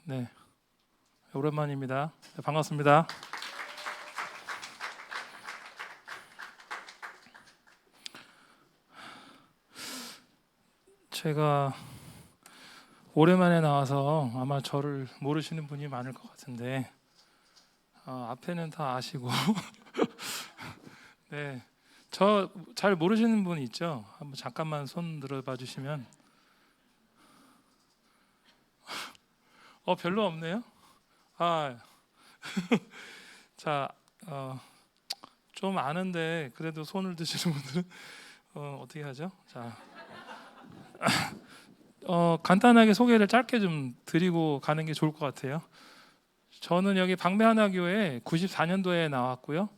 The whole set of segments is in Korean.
네, 오랜만입니다. 네, 반갑습니다. 제가 오랜만에 나와서 아마 저를 모르시는 분이 많을 것 같은데 앞에는 다 아시고 네, 저 잘 모르시는 분 있죠? 한번 잠깐만 손 들어봐 주시면 별로 없네요. 아, 자, 좀 아는데 그래도 손을 드시는 분들은 어떻게 하죠? 자, 간단하게 소개를 짧게 좀 드리고 가는 게 좋을 것 같아요. 저는 여기 방배하나교회 94년도에 나왔고요.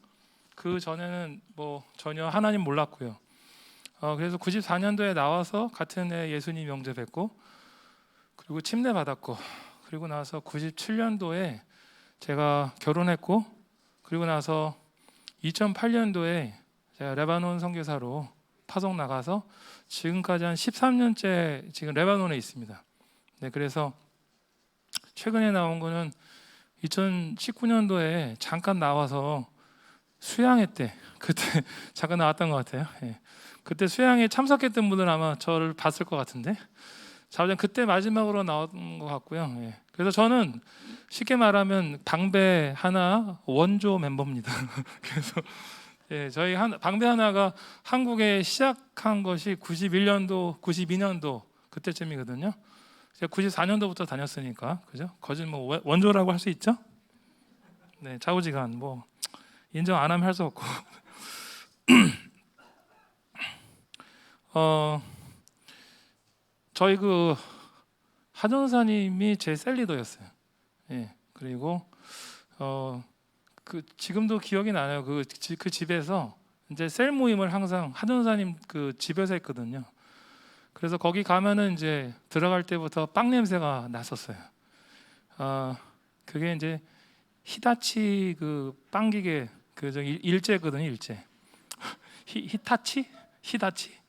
그 전에는 뭐 전혀 하나님 몰랐고요. 그래서 94년도에 나와서 같은 해 예수님 영접 뵙고 그리고 침례 받았고 그리고 나서 97년도에 제가 결혼했고 그리고 나서 2008년도에 제가 레바논 선교사로 파송 나가서 지금까지 한 13년째 지금 레바논에 있습니다. 네, 그래서 최근에 나온 거는 2019년도에 잠깐 나와서 수양회 때 그때 잠깐 나왔던 것 같아요. 예. 그때 수양회 참석했던 분들은 아마 저를 봤을 것 같은데 자우장 그때 마지막으로 나온 것 같고요. 예. 그래서 저는 쉽게 말하면 방배 하나 원조 멤버입니다. 그래서 예, 저희 방배 하나가 한국에 시작한 것이 91년도, 92년도 그때쯤이거든요. 제가 94년도부터 다녔으니까 그죠? 거짓 뭐 원조라고 할 수 있죠? 네, 좌우지간 뭐 인정 안 하면 할 수 없고. 저희 그 하전사님이 제 셀리더였어요. 예, 그리고 그 지금도 기억이 나요. 그 집에서 이제 셀 모임을 항상 하전사님 그 집에서 했거든요. 그래서 거기 가면은 이제 들어갈 때부터 빵 냄새가 났었어요. 그게 이제 히다치 그 빵 기계 그 저기 일제거든요, 일제. 히다치.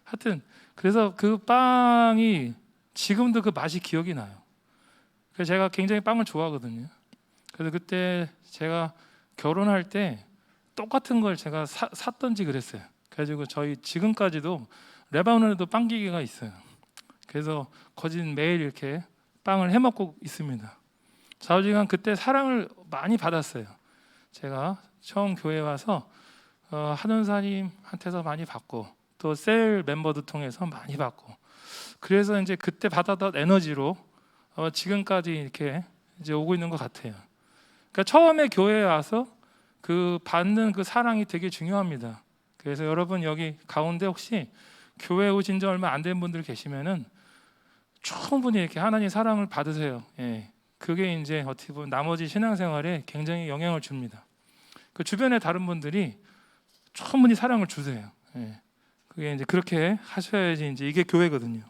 하여튼 그래서 그 빵이 지금도 그 맛이 기억이 나요. 그래서 제가 굉장히 빵을 좋아하거든요. 그래서 그때 제가 결혼할 때 똑같은 걸 제가 샀던지 그랬어요. 그래가지고 저희 지금까지도 레바논에도 빵 기계가 있어요. 그래서 거짓 매일 이렇게 빵을 해 먹고 있습니다. 좌우지간 그때 사랑을 많이 받았어요. 제가 처음 교회 와서 하전사님한테서 많이 받고 또 셀 멤버들 통해서 많이 받고 그래서 이제 그때 받았던 에너지로 지금까지 이렇게 이제 오고 있는 것 같아요. 그러니까 처음에 교회에 와서 그 받는 그 사랑이 되게 중요합니다. 그래서 여러분 여기 가운데 혹시 교회 오신 지 얼마 안 된 분들 계시면은 충분히 이렇게 하나님 사랑을 받으세요. 예. 그게 이제 어떻게 보면 나머지 신앙생활에 굉장히 영향을 줍니다. 그 주변에 다른 분들이 충분히 사랑을 주세요. 예. 그게 이제 그렇게 하셔야지 이제 이게 교회거든요.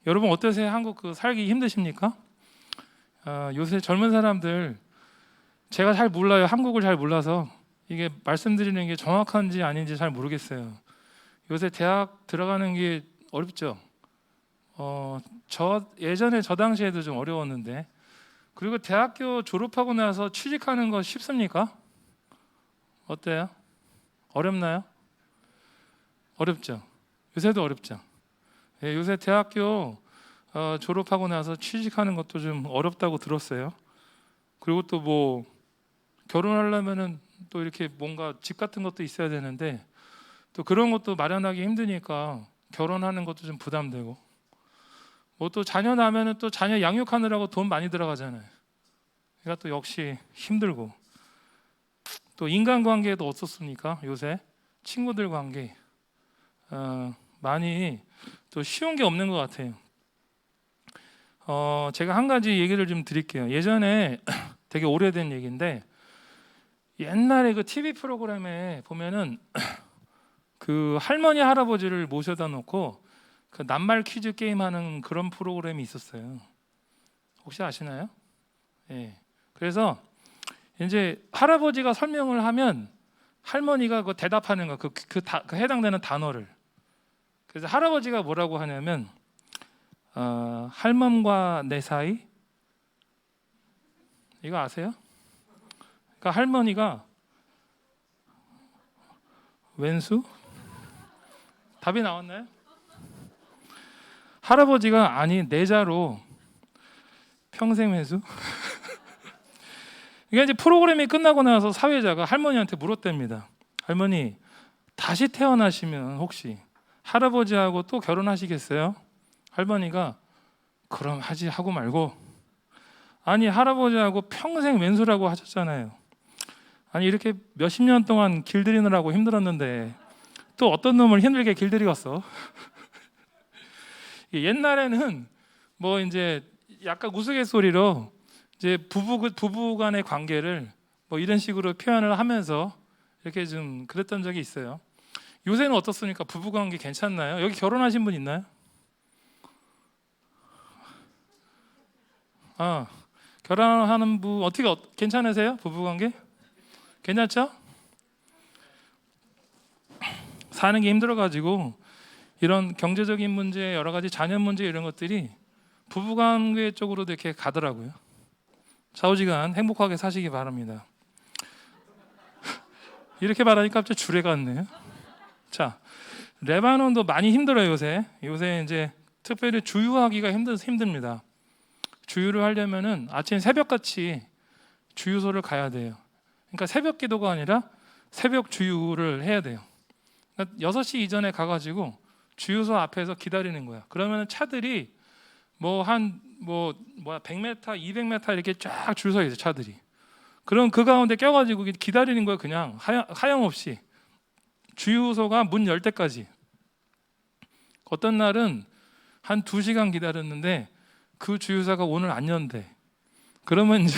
여러분 어떠세요? 한국 그 살기 힘드십니까? 요새 젊은 사람들 제가 잘 몰라요. 한국을 잘 몰라서 이게 말씀드리는 게 정확한지 아닌지 잘 모르겠어요. 요새 대학 들어가는 게 어렵죠. 예전에 저 당시에도 좀 어려웠는데 그리고 대학교 졸업하고 나서 취직하는 거 쉽습니까? 어때요? 어렵나요? 어렵죠. 요새도 어렵죠. 예, 요새 대학교 졸업하고 나서 취직하는 것도 좀 어렵다고 들었어요. 그리고 또 뭐 결혼하려면은 또 이렇게 뭔가 집 같은 것도 있어야 되는데 또 그런 것도 마련하기 힘드니까 결혼하는 것도 좀 부담되고 뭐 또 자녀 낳으면은 또 자녀 양육하느라고 돈 많이 들어가잖아요. 그러니까 또 역시 힘들고 또 인간관계도 어떻습니까? 요새 친구들 관계 많이 또 쉬운 게 없는 것 같아요. 제가 한 가지 얘기를 좀 드릴게요. 예전에 되게 오래된 얘기인데 옛날에 그 TV 프로그램에 보면은 그 할머니 할아버지를 모셔다 놓고 그 낱말 퀴즈 게임 하는 그런 프로그램이 있었어요. 혹시 아시나요? 예. 그래서 이제 할아버지가 설명을 하면 할머니가 그 대답하는 거, 그 해당되는 단어를 그래서 할아버지가 뭐라고 하냐면 할멈과 내 사이, 이거 아세요? 그러니까 할머니가 왼수? 답이 나왔나요? 할아버지가 아니 내자로 평생 왼수? 이게 이제 프로그램이 끝나고 나서 사회자가 할머니한테 물었답니다. 할머니, 다시 태어나시면 혹시 할아버지하고 또 결혼하시겠어요? 할머니가 그럼 하지 하고 말고, 아니 할아버지하고 평생 왼수라고 하셨잖아요. 아니 이렇게 몇십 년 동안 길들이느라고 힘들었는데 또 어떤 놈을 힘들게 길들이겠어? 옛날에는 뭐 이제 약간 우스갯소리로 이제 부부 간의 관계를 뭐 이런 식으로 표현을 하면서 이렇게 좀 그랬던 적이 있어요. 요새는 어떻습니까? 부부 관계 괜찮나요? 여기 결혼하신 분 있나요? 결혼하는 분 어떻게 괜찮으세요? 부부 관계? 괜찮죠? 사는 게 힘들어가지고 이런 경제적인 문제, 여러 가지 자녀 문제 이런 것들이 부부관계 쪽으로도 이렇게 가더라고요. 좌우지간 행복하게 사시기 바랍니다. 이렇게 말하니까 갑자기 주례 같네요. 자, 레바논도 많이 힘들어요 요새. 요새 이제 특별히 주유하기가 힘듭니다. 주유를 하려면은 아침 새벽같이 주유소를 가야 돼요. 그러니까 새벽 기도가 아니라 새벽 주유를 해야 돼요. 그러니까 6시 이전에 가가지고 주유소 앞에서 기다리는 거야. 그러면 차들이 100m, 200m 이렇게 쫙 줄 서 있어요 차들이. 그럼 그 가운데 껴가지고 기다리는 거야 그냥 하염없이. 주유소가 문 열 때까지. 어떤 날은 한 2시간 기다렸는데 그 주유소가 오늘 안 연대. 그러면 이제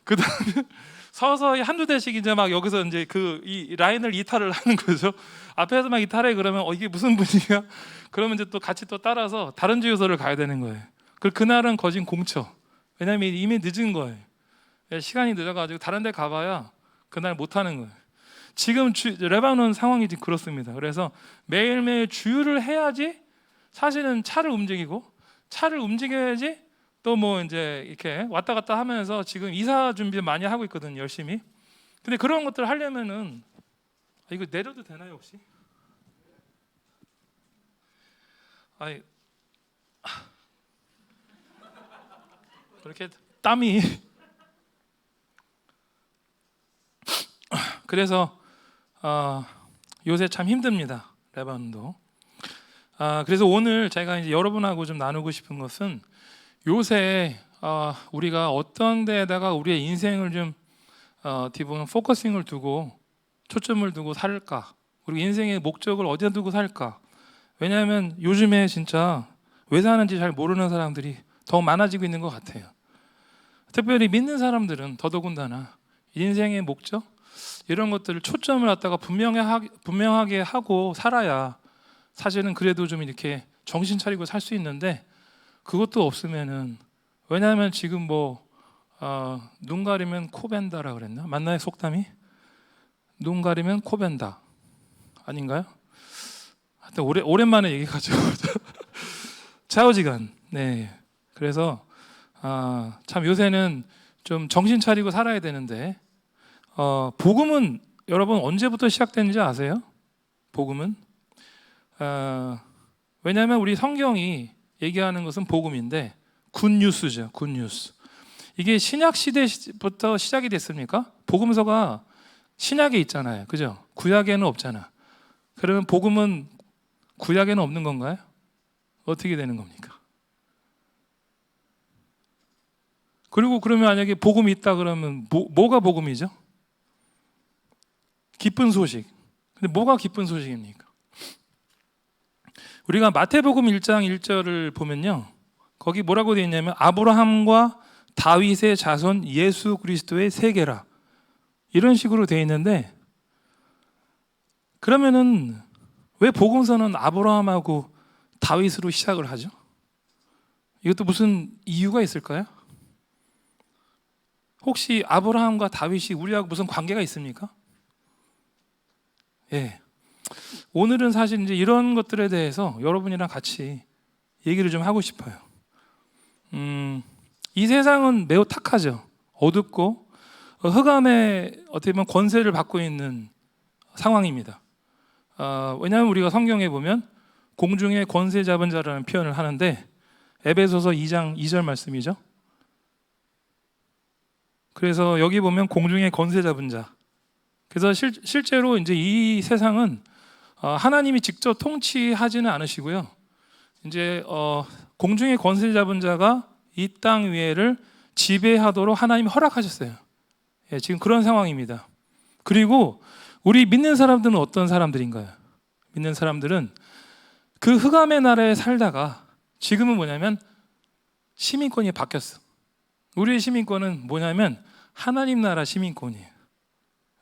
그 다음에 서서히 한두 대씩 이제 막 여기서 이제 이 라인을 이탈을 하는 거죠. 앞에서 막 이탈해 그러면 이게 무슨 분위기야? 그러면 이제 또 같이 또 따라서 다른 주유소를 가야 되는 거예요. 그날은 거진 공쳐. 왜냐면 이미 늦은 거예요. 시간이 늦어가지고 다른 데 가봐야 그날 못 하는 거예요. 지금 레바논 상황이 지금 그렇습니다. 그래서 매일매일 주유를 해야지 사실은 차를 움직여야지 또 이제 이렇게 왔다 갔다 하면서 지금 이사 준비 많이 하고 있거든요 열심히. 근데 그런 것들 하려면은 이거 내려도 되나요 혹시? 그렇게 땀이 그래서 요새 참 힘듭니다 레바논도. 그래서 오늘 제가 이제 여러분하고 좀 나누고 싶은 것은 요새 우리가 어떤 데에다가 우리의 인생을 좀 어떻게 보면 포커싱을 두고 초점을 두고 살까? 그리고 인생의 목적을 어디에 두고 살까? 왜냐하면 요즘에 진짜 왜 사는지 잘 모르는 사람들이 더 많아지고 있는 것 같아요. 특별히 믿는 사람들은 더더군다나 인생의 목적 이런 것들을 초점을 갖다가 분명하게 하고 살아야 사실은 그래도 좀 이렇게 정신 차리고 살 수 있는데 그것도 없으면은 왜냐하면 지금 눈 가리면 코 벤다라 그랬나? 맞나요 속담이? 눈 가리면 코 벤다 아닌가요? 하여튼 오랜만에 얘기가지고 좌우지간. 네. 그래서 참 요새는 좀 정신 차리고 살아야 되는데 복음은 여러분 언제부터 시작됐는지 아세요? 복음은 왜냐하면 우리 성경이 얘기하는 것은 복음인데 굿뉴스죠. 굿뉴스. 이게 신약 시대부터 시작이 됐습니까? 복음서가 신약에 있잖아요. 그죠? 구약에는 없잖아. 그러면 복음은 구약에는 없는 건가요? 어떻게 되는 겁니까? 그리고 그러면 만약에 복음이 있다 그러면 뭐가 복음이죠? 기쁜 소식. 근데 뭐가 기쁜 소식입니까? 우리가 마태복음 1장 1절을 보면요. 거기 뭐라고 되어 있냐면 아브라함과 다윗의 자손 예수 그리스도의 세계라. 이런 식으로 되어 있는데 그러면은 왜 복음서는 아브라함하고 다윗으로 시작을 하죠? 이것도 무슨 이유가 있을까요? 혹시 아브라함과 다윗이 우리하고 무슨 관계가 있습니까? 예. 오늘은 사실 이제 이런 것들에 대해서 여러분이랑 같이 얘기를 좀 하고 싶어요. 이 세상은 매우 탁하죠. 어둡고 흑암의 어떻게 보면 권세를 받고 있는 상황입니다. 왜냐하면 우리가 성경에 보면 공중의 권세 잡은 자라는 표현을 하는데 에베소서 2장 2절 말씀이죠. 그래서 여기 보면 공중의 권세 잡은 자. 그래서 실제로 이제 이 세상은 하나님이 직접 통치하지는 않으시고요. 이제 공중의 권세 잡은 자가 이 땅 위에를 지배하도록 하나님이 허락하셨어요. 예, 지금 그런 상황입니다. 그리고 우리 믿는 사람들은 어떤 사람들인가요? 믿는 사람들은 그 흑암의 나라에 살다가 지금은 뭐냐면 시민권이 바뀌었어. 우리의 시민권은 뭐냐면 하나님 나라 시민권이에요.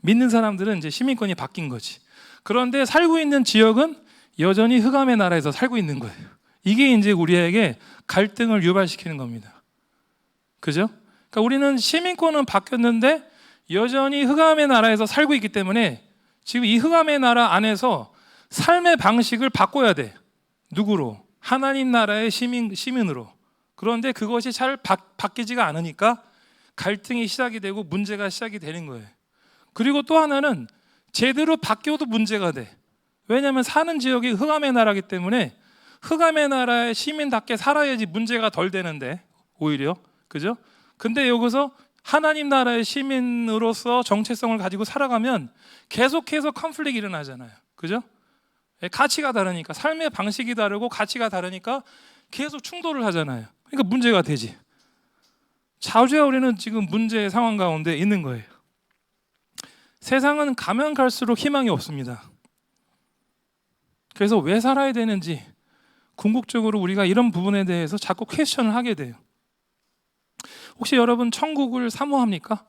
믿는 사람들은 이제 시민권이 바뀐 거지. 그런데 살고 있는 지역은 여전히 흑암의 나라에서 살고 있는 거예요. 이게 이제 우리에게 갈등을 유발시키는 겁니다. 그죠? 그러니까 우리는 시민권은 바뀌었는데 여전히 흑암의 나라에서 살고 있기 때문에 지금 이 흑암의 나라 안에서 삶의 방식을 바꿔야 돼. 누구로? 하나님 나라의 시민으로. 그런데 그것이 잘 바뀌지가 않으니까 갈등이 시작이 되고 문제가 시작이 되는 거예요. 그리고 또 하나는 제대로 바뀌어도 문제가 돼. 왜냐하면 사는 지역이 흑암의 나라이기 때문에 흑암의 나라의 시민답게 살아야지 문제가 덜 되는데 오히려 그죠? 근데 여기서 하나님 나라의 시민으로서 정체성을 가지고 살아가면 계속해서 컨플릭이 일어나잖아요. 그죠? 가치가 다르니까 삶의 방식이 다르고 가치가 다르니까 계속 충돌을 하잖아요. 그러니까 문제가 되지. 자주야 우리는 지금 문제의 상황 가운데 있는 거예요. 세상은 가면 갈수록 희망이 없습니다. 그래서 왜 살아야 되는지 궁극적으로 우리가 이런 부분에 대해서 자꾸 퀘스천을 하게 돼요. 혹시 여러분 천국을 사모합니까?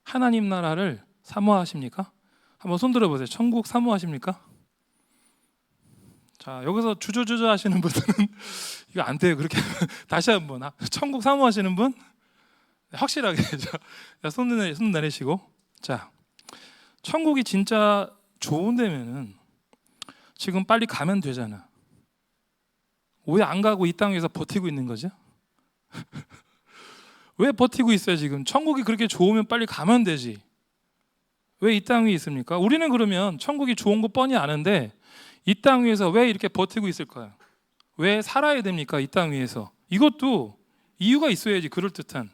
하나님 나라를 사모하십니까? 한번 손 들어보세요. 천국 사모하십니까? 자, 여기서 주저주저 하시는 분들은 이거 안 돼요. 그렇게 다시 한번 천국 사모하시는 분? 확실하게 손 내리시고. 자, 천국이 진짜 좋은 데면은 지금 빨리 가면 되잖아. 왜 안 가고 이 땅에서 버티고 있는 거죠? 왜 버티고 있어요 지금? 천국이 그렇게 좋으면 빨리 가면 되지. 왜 이 땅 위에 있습니까? 우리는 그러면 천국이 좋은 거 뻔히 아는데 이 땅 위에서 왜 이렇게 버티고 있을까요? 왜 살아야 됩니까? 이 땅 위에서. 이것도 이유가 있어야지. 그럴듯한.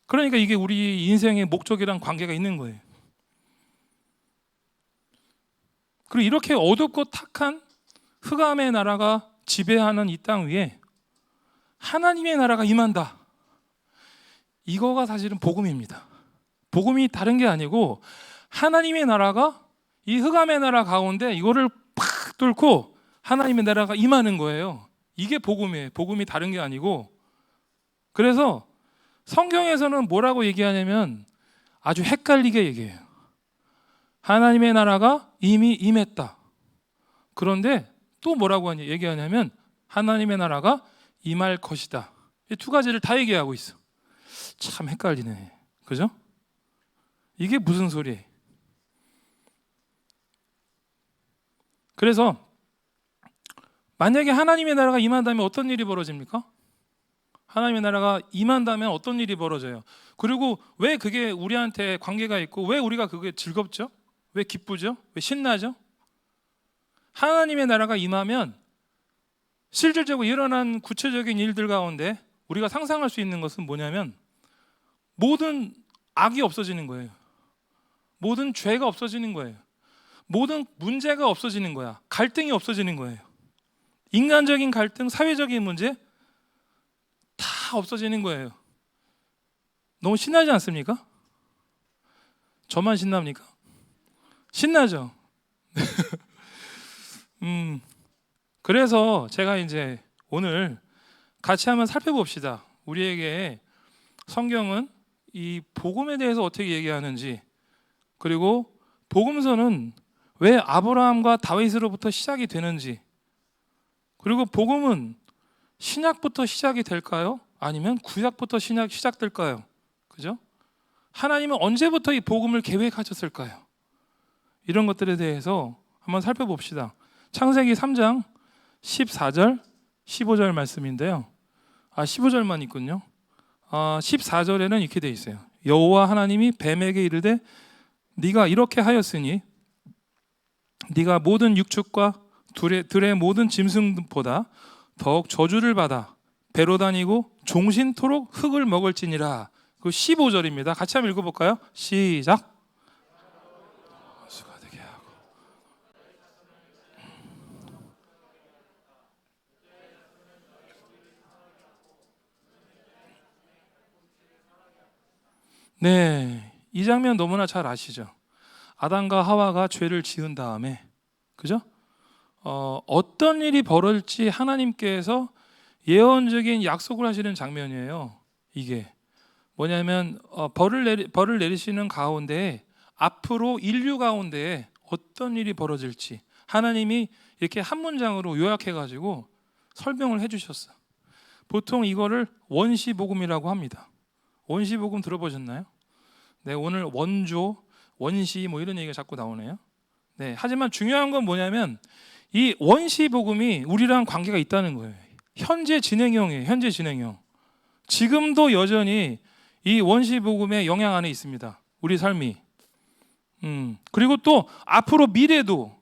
그러니까 이게 우리 인생의 목적이랑 관계가 있는 거예요. 그리고 이렇게 어둡고 탁한 흑암의 나라가 지배하는 이 땅 위에 하나님의 나라가 임한다. 이거가 사실은 복음입니다. 복음이 다른 게 아니고 하나님의 나라가 이 흑암의 나라 가운데 이거를 팍 뚫고 하나님의 나라가 임하는 거예요. 이게 복음이에요. 복음이 다른 게 아니고. 그래서 성경에서는 뭐라고 얘기하냐면 아주 헷갈리게 얘기해요. 하나님의 나라가 이미 임했다. 그런데 또 뭐라고 얘기하냐면 하나님의 나라가 임할 것이다. 이 두 가지를 다 얘기하고 있어. 참 헷갈리네. 그죠? 이게 무슨 소리예요? 그래서 만약에 하나님의 나라가 임한다면 어떤 일이 벌어집니까? 하나님의 나라가 임한다면 어떤 일이 벌어져요? 그리고 왜 그게 우리한테 관계가 있고 왜 우리가 그게 즐겁죠? 왜 기쁘죠? 왜 신나죠? 하나님의 나라가 임하면 실질적으로 일어난 구체적인 일들 가운데 우리가 상상할 수 있는 것은 뭐냐면 모든 악이 없어지는 거예요. 모든 죄가 없어지는 거예요. 모든 문제가 없어지는 거야. 갈등이 없어지는 거예요. 인간적인 갈등, 사회적인 문제 다 없어지는 거예요. 너무 신나지 않습니까? 저만 신납니까? 신나죠? 그래서 제가 이제 오늘 같이 한번 살펴봅시다. 우리에게 성경은 이 복음에 대해서 어떻게 얘기하는지, 그리고 복음서는 왜 아브라함과 다윗으로부터 시작이 되는지, 그리고 복음은 신약부터 시작이 될까요? 아니면 구약부터 시작될까요? 그죠? 하나님은 언제부터 이 복음을 계획하셨을까요? 이런 것들에 대해서 한번 살펴봅시다. 창세기 3장 14절, 15절 말씀인데요. 15절만 있군요. 14절에는 이렇게 돼 있어요. 여호와 하나님이 뱀에게 이르되 네가 이렇게 하였으니 네가 모든 육축과 들의 모든 짐승보다 더욱 저주를 받아 배로 다니고 종신토록 흙을 먹을지니라. 그 15절입니다. 같이 한번 읽어볼까요? 시작. 수가 되게 하고. 네, 이 장면 너무나 잘 아시죠? 아담과 하와가 죄를 지은 다음에, 그죠? 어떤 일이 벌어질지 하나님께서 예언적인 약속을 하시는 장면이에요. 이게 뭐냐면 벌을 내리시는 가운데 앞으로 인류 가운데 어떤 일이 벌어질지 하나님이 이렇게 한 문장으로 요약해가지고 설명을 해주셨어. 보통 이거를 원시복음이라고 합니다. 원시복음 들어보셨나요? 네, 오늘 원조, 원시 뭐 이런 얘기가 자꾸 나오네요. 네, 하지만 중요한 건 뭐냐면 이 원시복음이 우리랑 관계가 있다는 거예요. 현재 진행형이에요. 현재 진행형. 지금도 여전히 이 원시복음의 영향 안에 있습니다. 우리 삶이. 그리고 또 앞으로 미래도,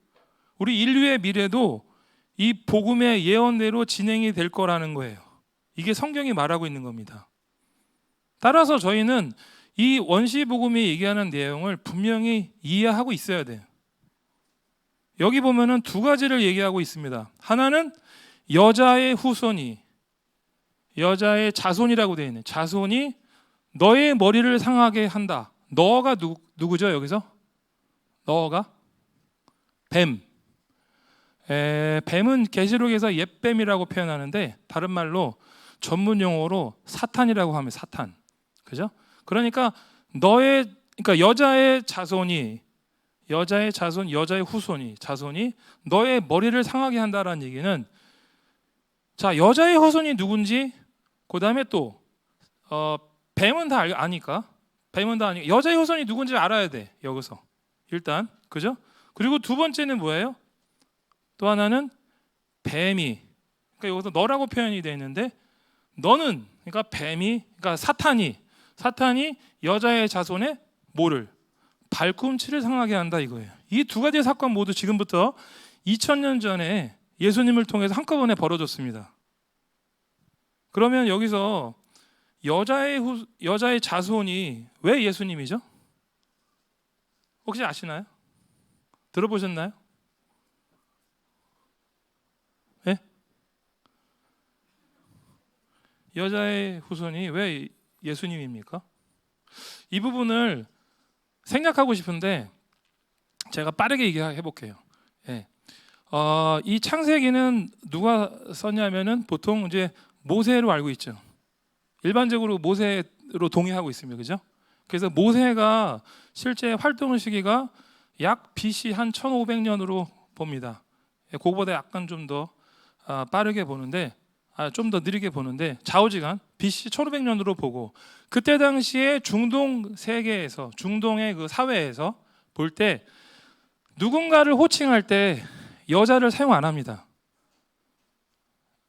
우리 인류의 미래도 이 복음의 예언대로 진행이 될 거라는 거예요. 이게 성경이 말하고 있는 겁니다. 따라서 저희는 이 원시복음이 얘기하는 내용을 분명히 이해하고 있어야 돼요. 여기 보면은 두 가지를 얘기하고 있습니다. 하나는 여자의 후손이, 여자의 자손이라고 되어 있는 자손이 너의 머리를 상하게 한다. 너가 누구죠 여기서? 너가? 뱀. 뱀은 계시록에서 옛뱀이라고 표현하는데 다른 말로 전문 용어로 사탄이라고 하면 사탄. 그죠? 그러니까 여자의 자손이, 여자의 자손, 여자의 후손이, 자손이 너의 머리를 상하게 한다라는 얘기는, 자, 여자의 후손이 누군지, 그 다음에 또 뱀은 다 아니까, 뱀은 다 아니까 여자의 후손이 누군지 알아야 돼 여기서 일단, 그죠? 그리고 두 번째는 뭐예요? 또 하나는 뱀이, 그러니까 여기서 너라고 표현이 되어 있는데, 너는, 그러니까 뱀이, 그러니까 사탄이 여자의 자손의 뭐를? 발꿈치를 상하게 한다 이거예요. 이 두 가지 사건 모두 지금부터 2000년 전에 예수님을 통해서 한꺼번에 벌어졌습니다. 그러면 여기서 여자의 자손이 왜 예수님이죠? 혹시 아시나요? 들어보셨나요? 네? 여자의 후손이 왜 예수님입니까? 이 부분을 생략하고 싶은데 제가 빠르게 얘기해 볼게요. 예. 이 창세기는 누가 썼냐면은 보통 이제 모세로 알고 있죠. 일반적으로 모세로 동의하고 있습니다. 그죠? 그래서 모세가 실제 활동 시기가 약 BC 한 1500년으로 봅니다. 그거보다 약간 좀 더 빠르게 보는데, 좀 더 느리게 보는데 좌우지간 BC 1500년으로 보고, 그때 당시에 중동 세계에서, 중동의 그 사회에서 볼 때 누군가를 호칭할 때 여자를 사용 안 합니다.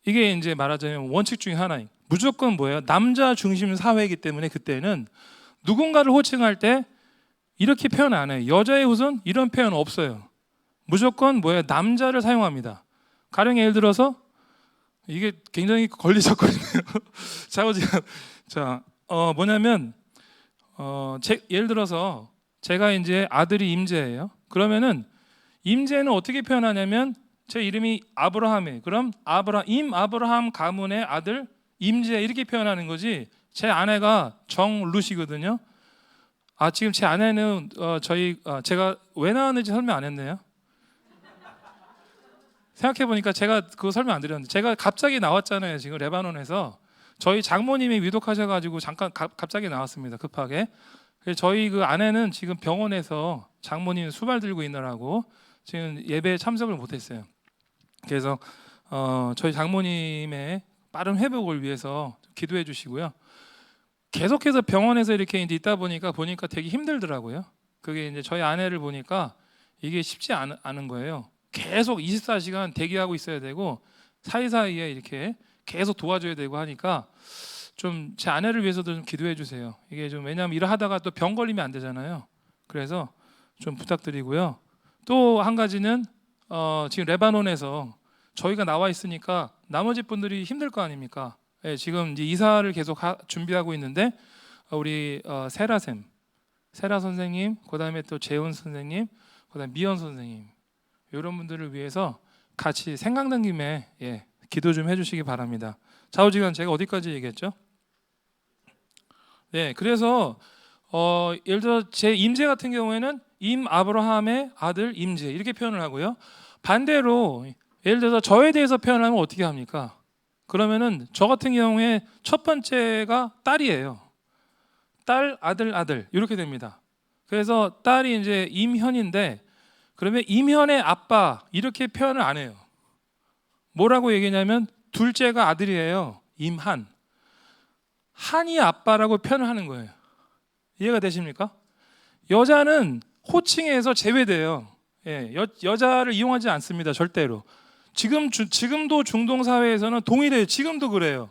이게 이제 말하자면 원칙 중에 하나인, 무조건 뭐예요? 남자 중심 사회이기 때문에 그때는 누군가를 호칭할 때 이렇게 표현 안 해요. 여자의 후손 이런 표현 없어요. 무조건 뭐예요? 남자를 사용합니다. 가령 예를 들어서, 이게 굉장히 걸리적거리네요. 자, 뭐냐면 예를 들어서 제가 이제 아들이 임재예요. 그러면은 임재는 어떻게 표현하냐면, 제 이름이 아브라함이에요. 그럼 아브라함 가문의 아들 임재 이렇게 표현하는 거지, 제 아내가 정루시거든요. 지금 제 아내는 제가 왜 나왔는지 설명 안 했네요. 생각해보니까 제가 그거 설명 안 드렸는데, 제가 갑자기 나왔잖아요. 지금 레바논에서 저희 장모님이 위독하셔가지고 잠깐 갑자기 나왔습니다. 급하게. 그래서 저희 그 아내는 지금 병원에서 장모님 수발 들고 있느라고 지금 예배에 참석을 못했어요. 그래서 저희 장모님의 빠른 회복을 위해서 기도해 주시고요. 계속해서 병원에서 이렇게 이제 있다 보니까 되게 힘들더라고요. 그게 이제 저희 아내를 보니까 이게 쉽지 않은 거예요. 계속 24시간 대기하고 있어야 되고 사이사이에 이렇게 계속 도와줘야 되고 하니까 좀 제 아내를 위해서도 좀 기도해 주세요. 이게 좀 왜냐하면 일을 하다가 또 병 걸리면 안 되잖아요. 그래서 좀 부탁드리고요. 또 한 가지는 지금 레바논에서 저희가 나와 있으니까 나머지 분들이 힘들 거 아닙니까? 예, 지금 이제 이사를 계속 준비하고 있는데 우리 세라 선생님, 그다음에 또 재훈 선생님, 그다음 미연 선생님 이런 분들을 위해서 같이 생각난 김에 기도 좀 해주시기 바랍니다. 좌우지간 제가 어디까지 얘기했죠? 네, 그래서 예를 들어 제 임재 같은 경우에는 임 아브라함의 아들 임재 이렇게 표현을 하고요. 반대로 예를 들어서 저에 대해서 표현하면 어떻게 합니까? 그러면은 저 같은 경우에 첫 번째가 딸이에요. 딸, 아들 이렇게 됩니다. 그래서 딸이 이제 임현인데 그러면 임현의 아빠 이렇게 표현을 안 해요. 뭐라고 얘기냐면 둘째가 아들이에요. 임한. 한이 아빠라고 표현을 하는 거예요. 이해가 되십니까? 여자는 호칭에서 제외돼요. 여자를 이용하지 않습니다. 절대로. 지금도 중동 사회에서는 동일해요. 지금도 그래요.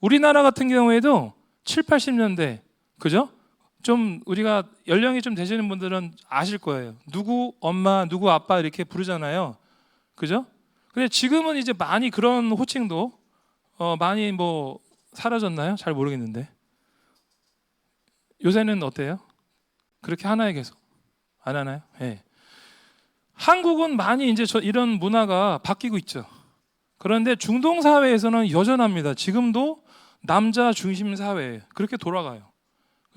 우리나라 같은 경우에도 7, 80년대 그죠? 좀 우리가 연령이 좀 되시는 분들은 아실 거예요. 누구 엄마, 누구 아빠 이렇게 부르잖아요. 그죠? 근데 지금은 이제 많이 그런 호칭도 많이 뭐 사라졌나요? 잘 모르겠는데. 요새는 어때요? 그렇게 하나요, 계속? 안 하나요? 예. 한국은 많이 이제 이런 문화가 바뀌고 있죠. 그런데 중동 사회에서는 여전합니다. 지금도 남자 중심 사회 그렇게 돌아가요.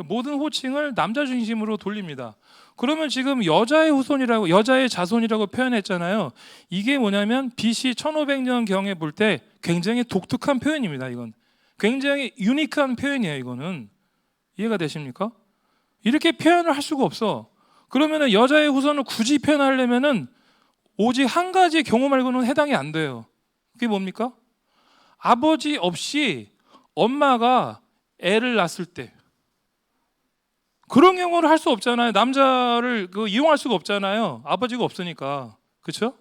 모든 호칭을 남자 중심으로 돌립니다. 그러면 지금 여자의 후손이라고 여자의 자손이라고 표현했잖아요. 이게 뭐냐면 BC 1500년 경에 볼 때 굉장히 독특한 표현입니다. 이건 굉장히 유니크한 표현이에요. 이거는 이해가 되십니까? 이렇게 표현을 할 수가 없어. 그러면은 여자의 후손을 굳이 표현하려면은 오직 한 가지 경우 말고는 해당이 안 돼요. 그게 뭡니까? 아버지 없이 엄마가 애를 낳았을 때 그런 경우를 할 수 없잖아요. 남자를 이용할 수가 없잖아요. 아버지가 없으니까. 그렇죠?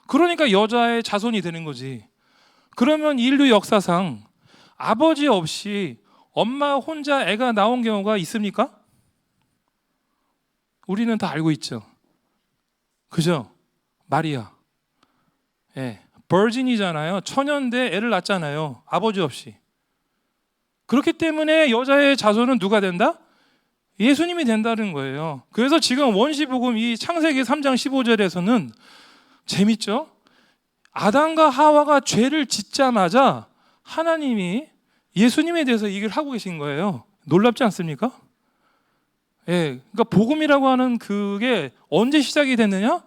그러니까 여자의 자손이 되는 거지. 그러면 인류 역사상 아버지 없이 엄마 혼자 애가 나온 경우가 있습니까? 우리는 다 알고 있죠. 그죠? 마리아. 버진이잖아요. 처녀인데 애를 낳잖아요. 아버지 없이. 그렇기 때문에 여자의 자손은 누가 된다? 예수님이 된다는 거예요. 그래서 지금 원시복음 이 창세기 3장 15절에서는 재밌죠? 아담과 하와가 죄를 짓자마자 하나님이 예수님에 대해서 얘기를 하고 계신 거예요. 놀랍지 않습니까? 그러니까 복음이라고 하는 그게 언제 시작이 됐느냐?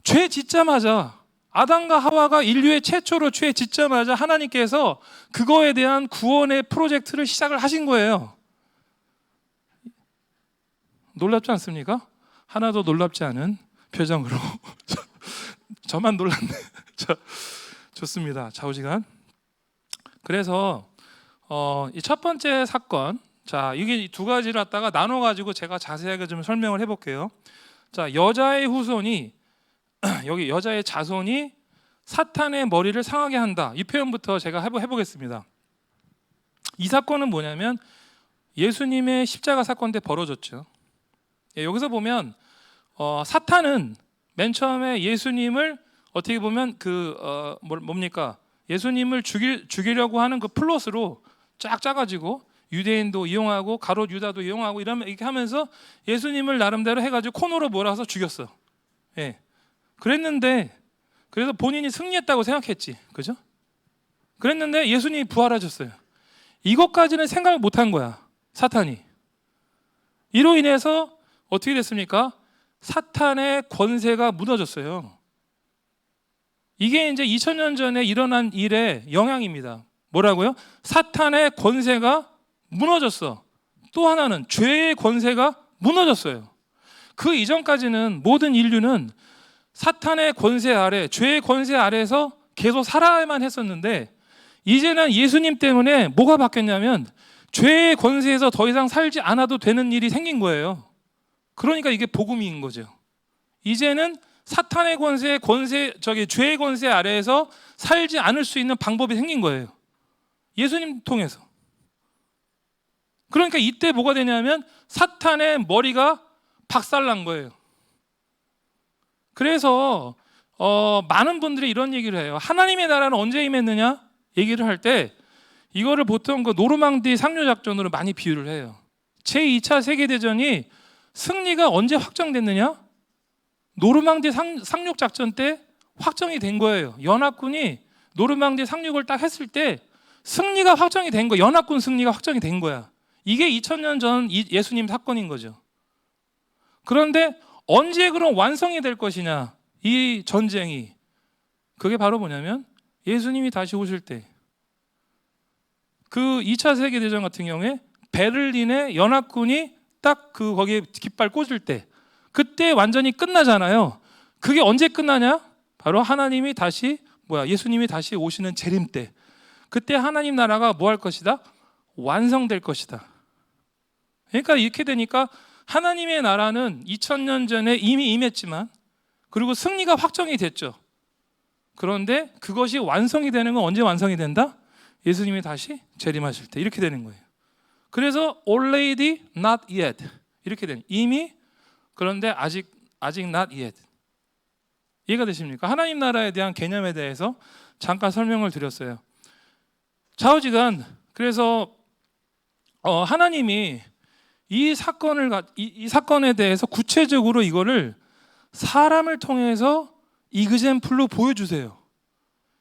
죄 짓자마자 아담과 하와가 인류의 최초로 죄 짓자마자 하나님께서 그거에 대한 구원의 프로젝트를 시작을 하신 거예요. 놀랍지 않습니까? 하나도 놀랍지 않은 표정으로 저만 놀랐네. 좋습니다. 좌우지간. 그래서 이 첫 번째 사건, 자 이게 두 가지를 갖다가 나눠가지고 제가 자세하게 좀 설명을 해볼게요. 자 여자의 후손이 여기 여자의 자손이 사탄의 머리를 상하게 한다. 이 표현부터 제가 해보겠습니다. 이 사건은 뭐냐면 예수님의 십자가 사건 때 벌어졌죠. 여기서 보면 사탄은 맨 처음에 예수님을 어떻게 보면 뭡니까? 예수님을 죽이려고 하는 그 플롯으로 쫙 짜가지고 유대인도 이용하고 가롯 유다도 이용하고 이렇게 하면서 예수님을 나름대로 해가지고 코너로 몰아서 죽였어. 그랬는데 그래서 본인이 승리했다고 생각했지, 그죠? 그랬는데 예수님이 부활하셨어요. 이것까지는 생각을 못한 거야, 사탄이. 이로 인해서 어떻게 됐습니까? 사탄의 권세가 무너졌어요. 이게 이제 2000년 전에 일어난 일의 영향입니다. 뭐라고요? 사탄의 권세가 무너졌어. 또 하나는 죄의 권세가 무너졌어요. 그 이전까지는 모든 인류는 사탄의 권세 아래, 죄의 권세 아래에서 계속 살아야만 했었는데 이제는 예수님 때문에 뭐가 바뀌었냐면 죄의 권세에서 더 이상 살지 않아도 되는 일이 생긴 거예요. 그러니까 이게 복음인 거죠. 이제는 사탄의 죄의 권세 아래에서 살지 않을 수 있는 방법이 생긴 거예요. 예수님 통해서. 그러니까 이때 뭐가 되냐면 사탄의 머리가 박살난 거예요. 그래서 많은 분들이 이런 얘기를 해요. 하나님의 나라는 언제 임했느냐? 얘기를 할 때 이거를 보통 그 노르망디 상륙작전으로 많이 비유를 해요. 제2차 세계대전이 승리가 언제 확정됐느냐? 노르망디 상륙작전 때 확정이 된 거예요. 연합군이 노르망디 상륙을 딱 했을 때 승리가 확정이 된 거예요. 연합군 승리가 확정이 된 거야. 이게 2000년 전 예수님 사건인 거죠. 그런데 언제 그럼 완성이 될 것이냐? 이 전쟁이. 그게 바로 뭐냐면 예수님이 다시 오실 때. 그 2차 세계대전 같은 경우에 베를린의 연합군이 딱 거기에 깃발 꽂을 때 그때 완전히 끝나잖아요. 그게 언제 끝나냐? 바로 하나님이 다시 예수님이 다시 오시는 재림 때. 그때 하나님 나라가 뭐 할 것이다? 완성될 것이다. 그러니까 이렇게 되니까 하나님의 나라는 2000년 전에 이미 임했지만 그리고 승리가 확정이 됐죠. 그런데 그것이 완성이 되는 건 언제 완성이 된다? 예수님이 다시 재림하실 때 이렇게 되는 거예요. 그래서 already not yet 이렇게 되는 이미 그런데 아직 not yet. 이해가 되십니까? 하나님 나라에 대한 개념에 대해서 잠깐 설명을 드렸어요. 좌우지간 그래서 하나님이 이 사건에 대해서 구체적으로 이거를 사람을 통해서 이그젬플로 보여주세요.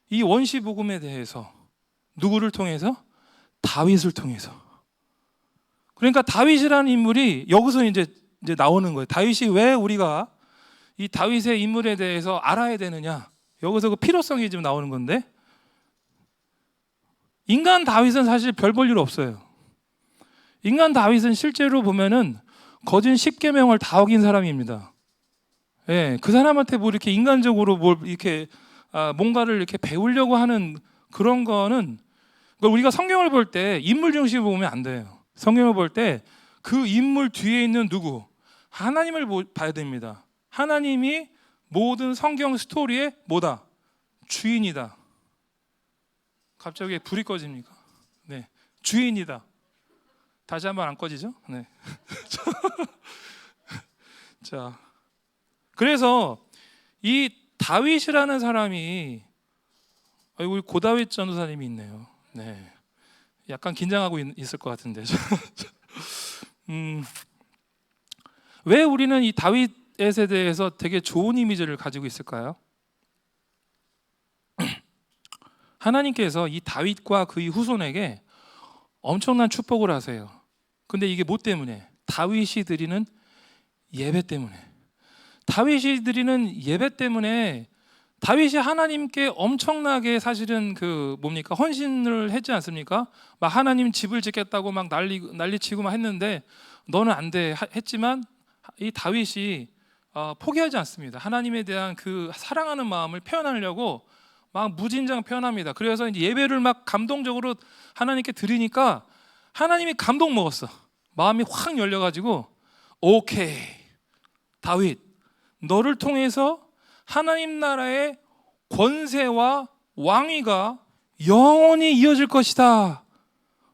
이 원시 복음에 대해서 누구를 통해서? 다윗을 통해서. 그러니까 다윗이라는 인물이 여기서 이제 나오는 거예요. 다윗이 왜 우리가 이 다윗의 인물에 대해서 알아야 되느냐? 여기서 그 필요성이 지금 나오는 건데 인간 다윗은 사실 별 볼 일 없어요. 인간 다윗은 실제로 보면은 거진 10계명을 다 어긴 사람입니다. 예, 그 사람한테 뭐 이렇게 인간적으로 뭘 이렇게 뭔가를 이렇게 배우려고 하는 그런 거는 우리가 성경을 볼 때 인물 중심으로 보면 안 돼요. 성경을 볼 때 그 인물 뒤에 있는 누구? 하나님을 봐야 됩니다. 하나님이 모든 성경 스토리의 뭐다? 주인이다. 갑자기 불이 꺼집니까? 네, 주인이다. 다시 한번 안 꺼지죠? 네. 자, 그래서 이 다윗이라는 사람이 우리 고다윗 전도사님이 있네요. 네, 약간 긴장하고 있을 것 같은데. 왜 우리는 이 다윗에 대해서 되게 좋은 이미지를 가지고 있을까요? 하나님께서 이 다윗과 그의 후손에게 엄청난 축복을 하세요. 근데 이게 뭐 때문에? 다윗이 드리는 예배 때문에. 다윗이 드리는 예배 때문에 다윗이 하나님께 엄청나게 사실은 헌신을 했지 않습니까? 막 하나님 집을 짓겠다고 막 난리치고 막 했는데 너는 안 돼 했지만 이 다윗이 포기하지 않습니다. 하나님에 대한 그 사랑하는 마음을 표현하려고 막 무진장 표현합니다. 그래서 이제 예배를 막 감동적으로 하나님께 드리니까 하나님이 감동 먹었어. 마음이 확 열려가지고 오케이 다윗 너를 통해서 하나님 나라의 권세와 왕위가 영원히 이어질 것이다.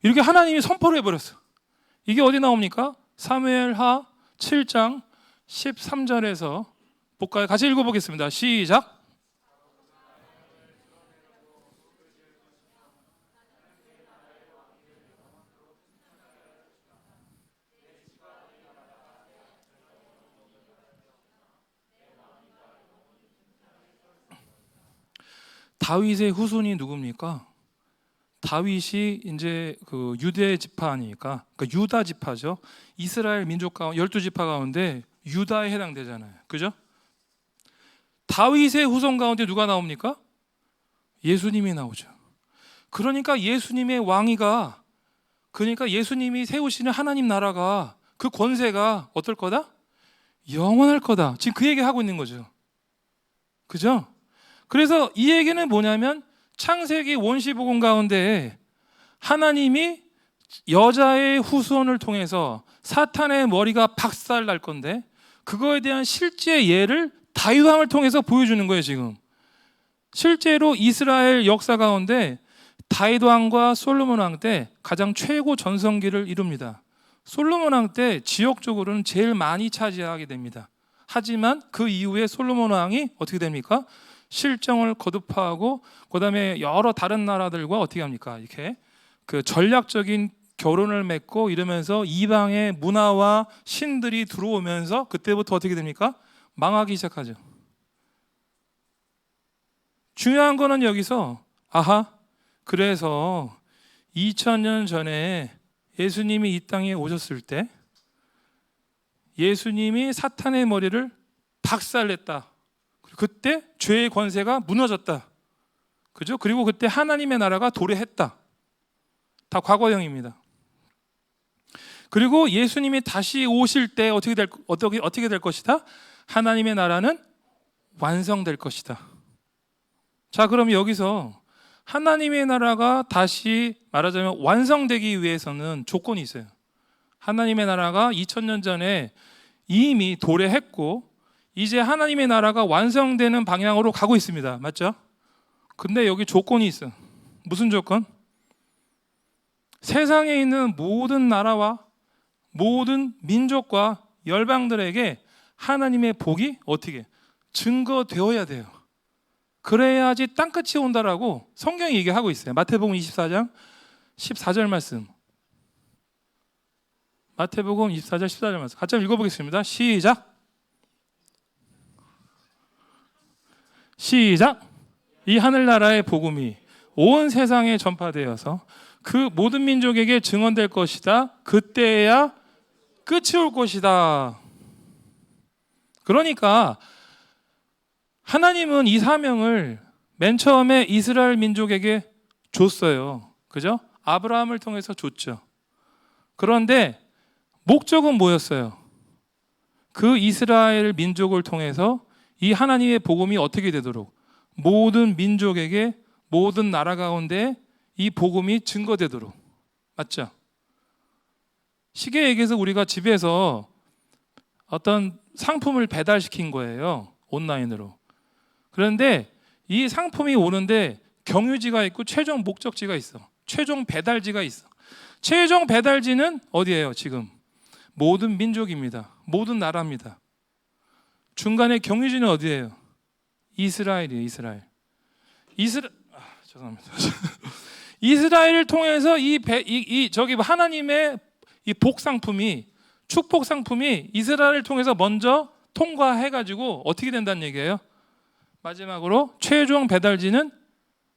이렇게 하나님이 선포를 해버렸어. 이게 어디 나옵니까? 사무엘하 7장 13절에서 볼까요? 같이 읽어보겠습니다. 시작. 다윗의 후손이 누굽니까? 다윗이 이제 그 유대 지파 아닙니까? 그러니까 유다 지파죠. 이스라엘 민족 가운데 12지파 가운데 유다에 해당되잖아요. 그죠? 다윗의 후손 가운데 누가 나옵니까? 예수님이 나오죠. 그러니까 예수님의 왕위가 그러니까 예수님이 세우시는 하나님 나라가 그 권세가 어떨 거다? 영원할 거다. 지금 그 얘기 하고 있는 거죠. 그죠? 그래서 이 얘기는 뭐냐면 창세기 원시복음 가운데 하나님이 여자의 후손을 통해서 사탄의 머리가 박살날 건데 그거에 대한 실제 예를 다윗 왕을 통해서 보여주는 거예요. 지금 실제로 이스라엘 역사 가운데 다윗 왕과 솔로몬 왕 때 가장 최고 전성기를 이룹니다. 솔로몬 왕 때 지역적으로는 제일 많이 차지하게 됩니다. 하지만 그 이후에 솔로몬 왕이 어떻게 됩니까? 실정을 거듭하고 그다음에 여러 다른 나라들과 어떻게 합니까? 이렇게 그 전략적인 결혼을 맺고 이러면서 이방의 문화와 신들이 들어오면서 그때부터 어떻게 됩니까? 망하기 시작하죠. 중요한 거는 여기서 그래서 2000년 전에 예수님이 이 땅에 오셨을 때 예수님이 사탄의 머리를 박살냈다. 그때 죄의 권세가 무너졌다. 그죠? 그리고 그때 하나님의 나라가 도래했다. 다 과거형입니다. 그리고 예수님이 다시 오실 때 어떻게 될 것이다? 하나님의 나라는 완성될 것이다. 자, 그럼 여기서 하나님의 나라가 다시 말하자면 완성되기 위해서는 조건이 있어요. 하나님의 나라가 2000년 전에 이미 도래했고 이제 하나님의 나라가 완성되는 방향으로 가고 있습니다. 맞죠? 근데 여기 조건이 있어요. 무슨 조건? 세상에 있는 모든 나라와 모든 민족과 열방들에게 하나님의 복이 어떻게 증거되어야 돼요. 그래야지 땅끝이 온다라고 성경이 얘기하고 있어요. 마태복음 24장 14절 말씀. 마태복음 24장 14절 말씀. 같이 한번 읽어보겠습니다. 시작. 이 하늘나라의 복음이 온 세상에 전파되어서 그 모든 민족에게 증언될 것이다. 그때야 끝이 올 것이다. 그러니까 하나님은 이 사명을 맨 처음에 이스라엘 민족에게 줬어요. 그죠? 아브라함을 통해서 줬죠. 그런데 목적은 뭐였어요? 그 이스라엘 민족을 통해서 이 하나님의 복음이 어떻게 되도록 모든 민족에게 모든 나라 가운데 이 복음이 증거되도록. 맞죠? 쉽게 얘기해서 우리가 집에서 어떤 상품을 배달시킨 거예요. 온라인으로. 그런데 이 상품이 오는데 경유지가 있고 최종 목적지가 있어. 최종 배달지가 있어. 최종 배달지는 어디예요? 지금 모든 민족입니다. 모든 나라입니다. 중간에 경유지는 어디예요? 이스라엘이에요. 죄송합니다. 이스라엘을 통해서 하나님의 이 복상품이 축복 상품이 이스라엘을 통해서 먼저 통과해가지고 어떻게 된다는 얘기예요? 마지막으로 최종 배달지는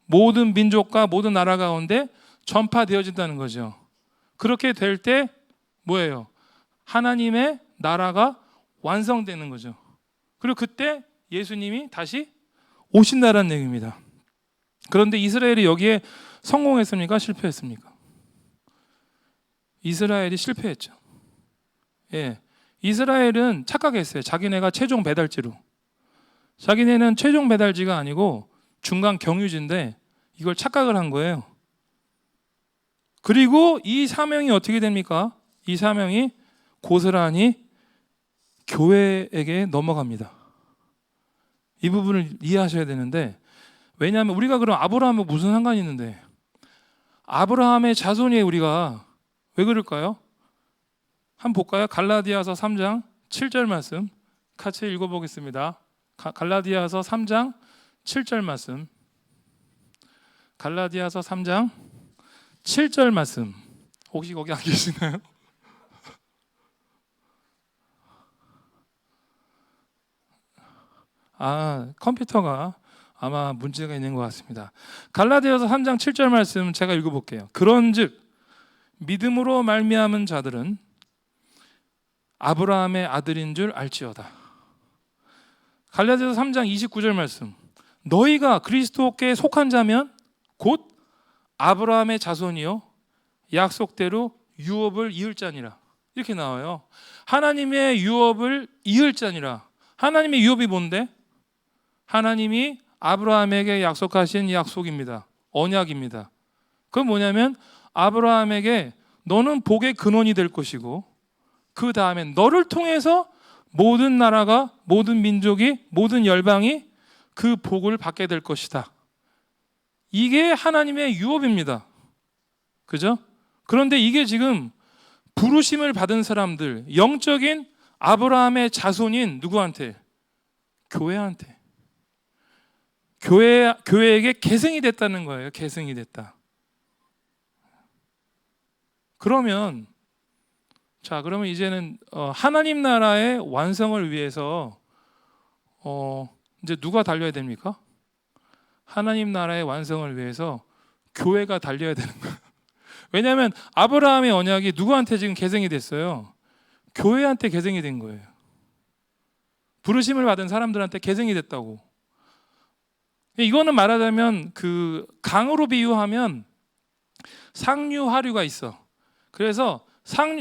모든 민족과 모든 나라 가운데 전파되어진다는 거죠. 그렇게 될 때 뭐예요? 하나님의 나라가 완성되는 거죠. 그리고 그때 예수님이 다시 오신다는 얘기입니다. 그런데 이스라엘이 여기에 성공했습니까? 실패했습니까? 이스라엘이 실패했죠. 예, 이스라엘은 착각했어요. 자기네가 최종 배달지로. 자기네는 최종 배달지가 아니고 중간 경유지인데 이걸 착각을 한 거예요. 그리고 이 사명이 어떻게 됩니까? 이 사명이 고스란히 교회에게 넘어갑니다. 이 부분을 이해하셔야 되는데, 왜냐하면 우리가 그럼 아브라함과 무슨 상관이 있는데, 아브라함의 자손이 우리가 왜 그럴까요? 한번 볼까요? 갈라디아서 3장 7절 말씀 같이 읽어보겠습니다. 갈라디아서 3장 7절 말씀. 갈라디아서 3장 7절 말씀. 혹시 거기 안 계시나요? 컴퓨터가 아마 문제가 있는 것 같습니다. 갈라디아서 3장 7절 말씀 제가 읽어볼게요. 그런즉 믿음으로 말미암은 자들은 아브라함의 아들인 줄 알지어다. 갈라디아서 3장 29절 말씀. 너희가 그리스도께 속한 자면 곧 아브라함의 자손이요 약속대로 유업을 이을 자니라. 이렇게 나와요. 하나님의 유업을 이을 자니라. 하나님의 유업이 뭔데? 하나님이 아브라함에게 약속하신 약속입니다. 언약입니다. 그건 뭐냐면 아브라함에게 너는 복의 근원이 될 것이고 그 다음에 너를 통해서 모든 나라가, 모든 민족이, 모든 열방이 그 복을 받게 될 것이다. 이게 하나님의 유업입니다. 그죠? 그런데 이게 지금 부르심을 받은 사람들, 영적인 아브라함의 자손인 누구한테? 교회한테. 교회에게 계승이 됐다는 거예요. 계승이 됐다. 그러면 그러면 이제는 하나님 나라의 완성을 위해서 이제 누가 달려야 됩니까? 하나님 나라의 완성을 위해서 교회가 달려야 되는 거예요. 왜냐하면 아브라함의 언약이 누구한테 지금 계승이 됐어요? 교회한테 계승이 된 거예요. 부르심을 받은 사람들한테 계승이 됐다고. 이거는 말하자면 그 강으로 비유하면 상류 하류가 있어. 그래서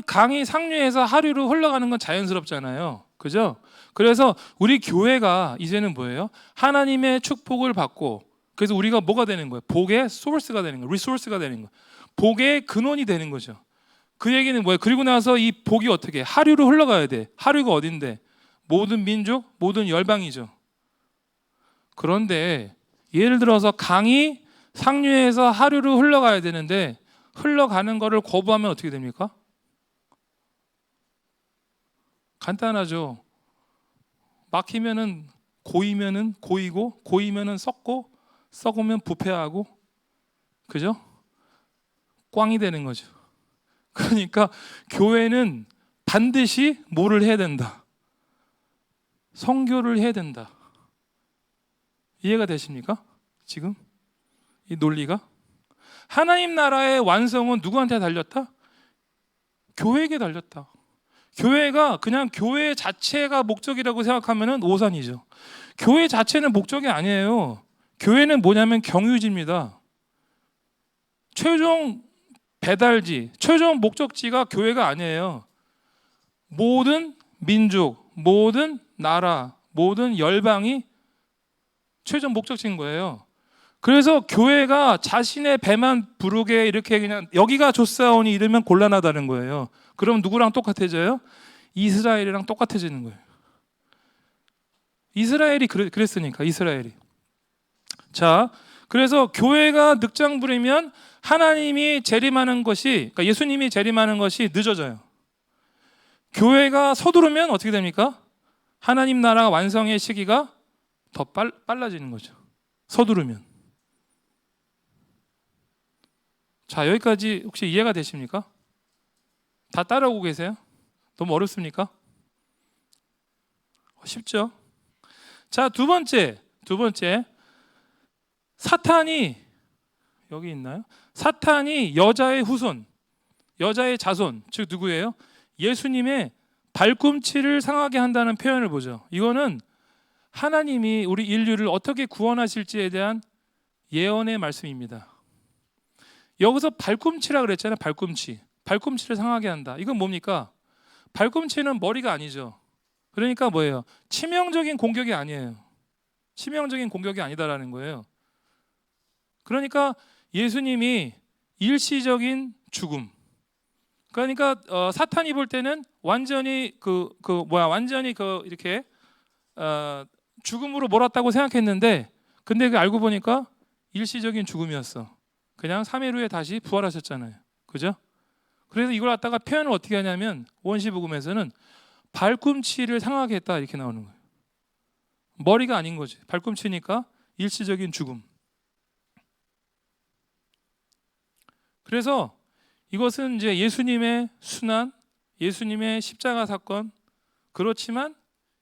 강이 상류에서 하류로 흘러가는 건 자연스럽잖아요. 그죠? 그래서 우리 교회가 이제는 뭐예요? 하나님의 축복을 받고, 그래서 우리가 뭐가 되는 거예요? 복의 소스가 되는 거예요. 리소스가 되는 거예요. 복의 근원이 되는 거죠. 그 얘기는 뭐예요? 그리고 나서 이 복이 어떻게 하류로 흘러가야 돼. 하류가 어딘데? 모든 민족, 모든 열방이죠. 그런데 예를 들어서 강이 상류에서 하류로 흘러가야 되는데 흘러가는 거를 거부하면 어떻게 됩니까? 간단하죠. 막히면은 고이면은 고이고, 고이면은 썩고, 썩으면 부패하고, 그죠? 꽝이 되는 거죠. 그러니까 교회는 반드시 뭐를 해야 된다? 선교를 해야 된다. 이해가 되십니까? 지금 이 논리가? 하나님 나라의 완성은 누구한테 달렸다? 교회에게 달렸다. 교회가 그냥 교회 자체가 목적이라고 생각하면 오산이죠. 교회 자체는 목적이 아니에요. 교회는 뭐냐면 경유지입니다. 최종 배달지, 최종 목적지가 교회가 아니에요. 모든 민족, 모든 나라, 모든 열방이 최종 목적지인 거예요. 그래서 교회가 자신의 배만 부르게 이렇게 그냥 여기가 좋사오니 이러면 곤란하다는 거예요. 그럼 누구랑 똑같아져요? 이스라엘이랑 똑같아지는 거예요. 이스라엘이 그랬으니까 이스라엘이. 자, 그래서 교회가 늑장 부리면 하나님이 재림하는 것이, 그러니까 예수님이 재림하는 것이 늦어져요. 교회가 서두르면 어떻게 됩니까? 하나님 나라 완성의 시기가 더 빨라지는 거죠. 서두르면. 자, 여기까지 혹시 이해가 되십니까? 다 따라오고 계세요? 너무 어렵습니까? 쉽죠? 자, 두 번째. 사탄이 여기 있나요? 사탄이 여자의 후손, 여자의 자손, 즉 누구예요? 예수님의 발꿈치를 상하게 한다는 표현을 보죠. 이거는 하나님이 우리 인류를 어떻게 구원하실지에 대한 예언의 말씀입니다. 여기서 발꿈치라 그랬잖아요. 발꿈치를 상하게 한다. 이건 뭡니까? 발꿈치는 머리가 아니죠. 그러니까 뭐예요? 치명적인 공격이 아니에요. 치명적인 공격이 아니다라는 거예요. 그러니까 예수님이 일시적인 죽음. 그러니까 사탄이 볼 때는 완전히 완전히 이렇게 죽음으로 몰았다고 생각했는데, 근데 알고 보니까 일시적인 죽음이었어. 그냥 3일 후에 다시 부활하셨잖아요. 그죠? 그래서 이걸 갖다가 표현을 어떻게 하냐면 원시복음에서는 발꿈치를 상하게 했다 이렇게 나오는 거예요. 머리가 아닌 거지. 발꿈치니까 일시적인 죽음. 그래서 이것은 이제 예수님의 순환, 예수님의 십자가 사건, 그렇지만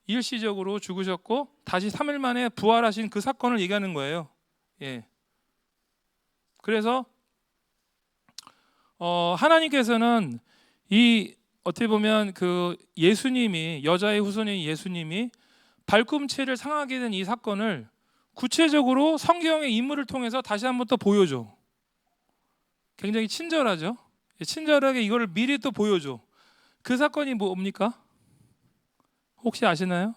일시적으로 죽으셨고 다시 3일 만에 부활하신 그 사건을 얘기하는 거예요. 예. 그래서 하나님께서는 이 어떻게 보면 그 예수님이, 여자의 후손인 예수님이 발꿈치를 상하게 된 이 사건을 구체적으로 성경의 인물을 통해서 다시 한번 또 보여줘. 굉장히 친절하죠. 친절하게 이거를 미리 또 보여줘. 그 사건이 뭡니까? 혹시 아시나요?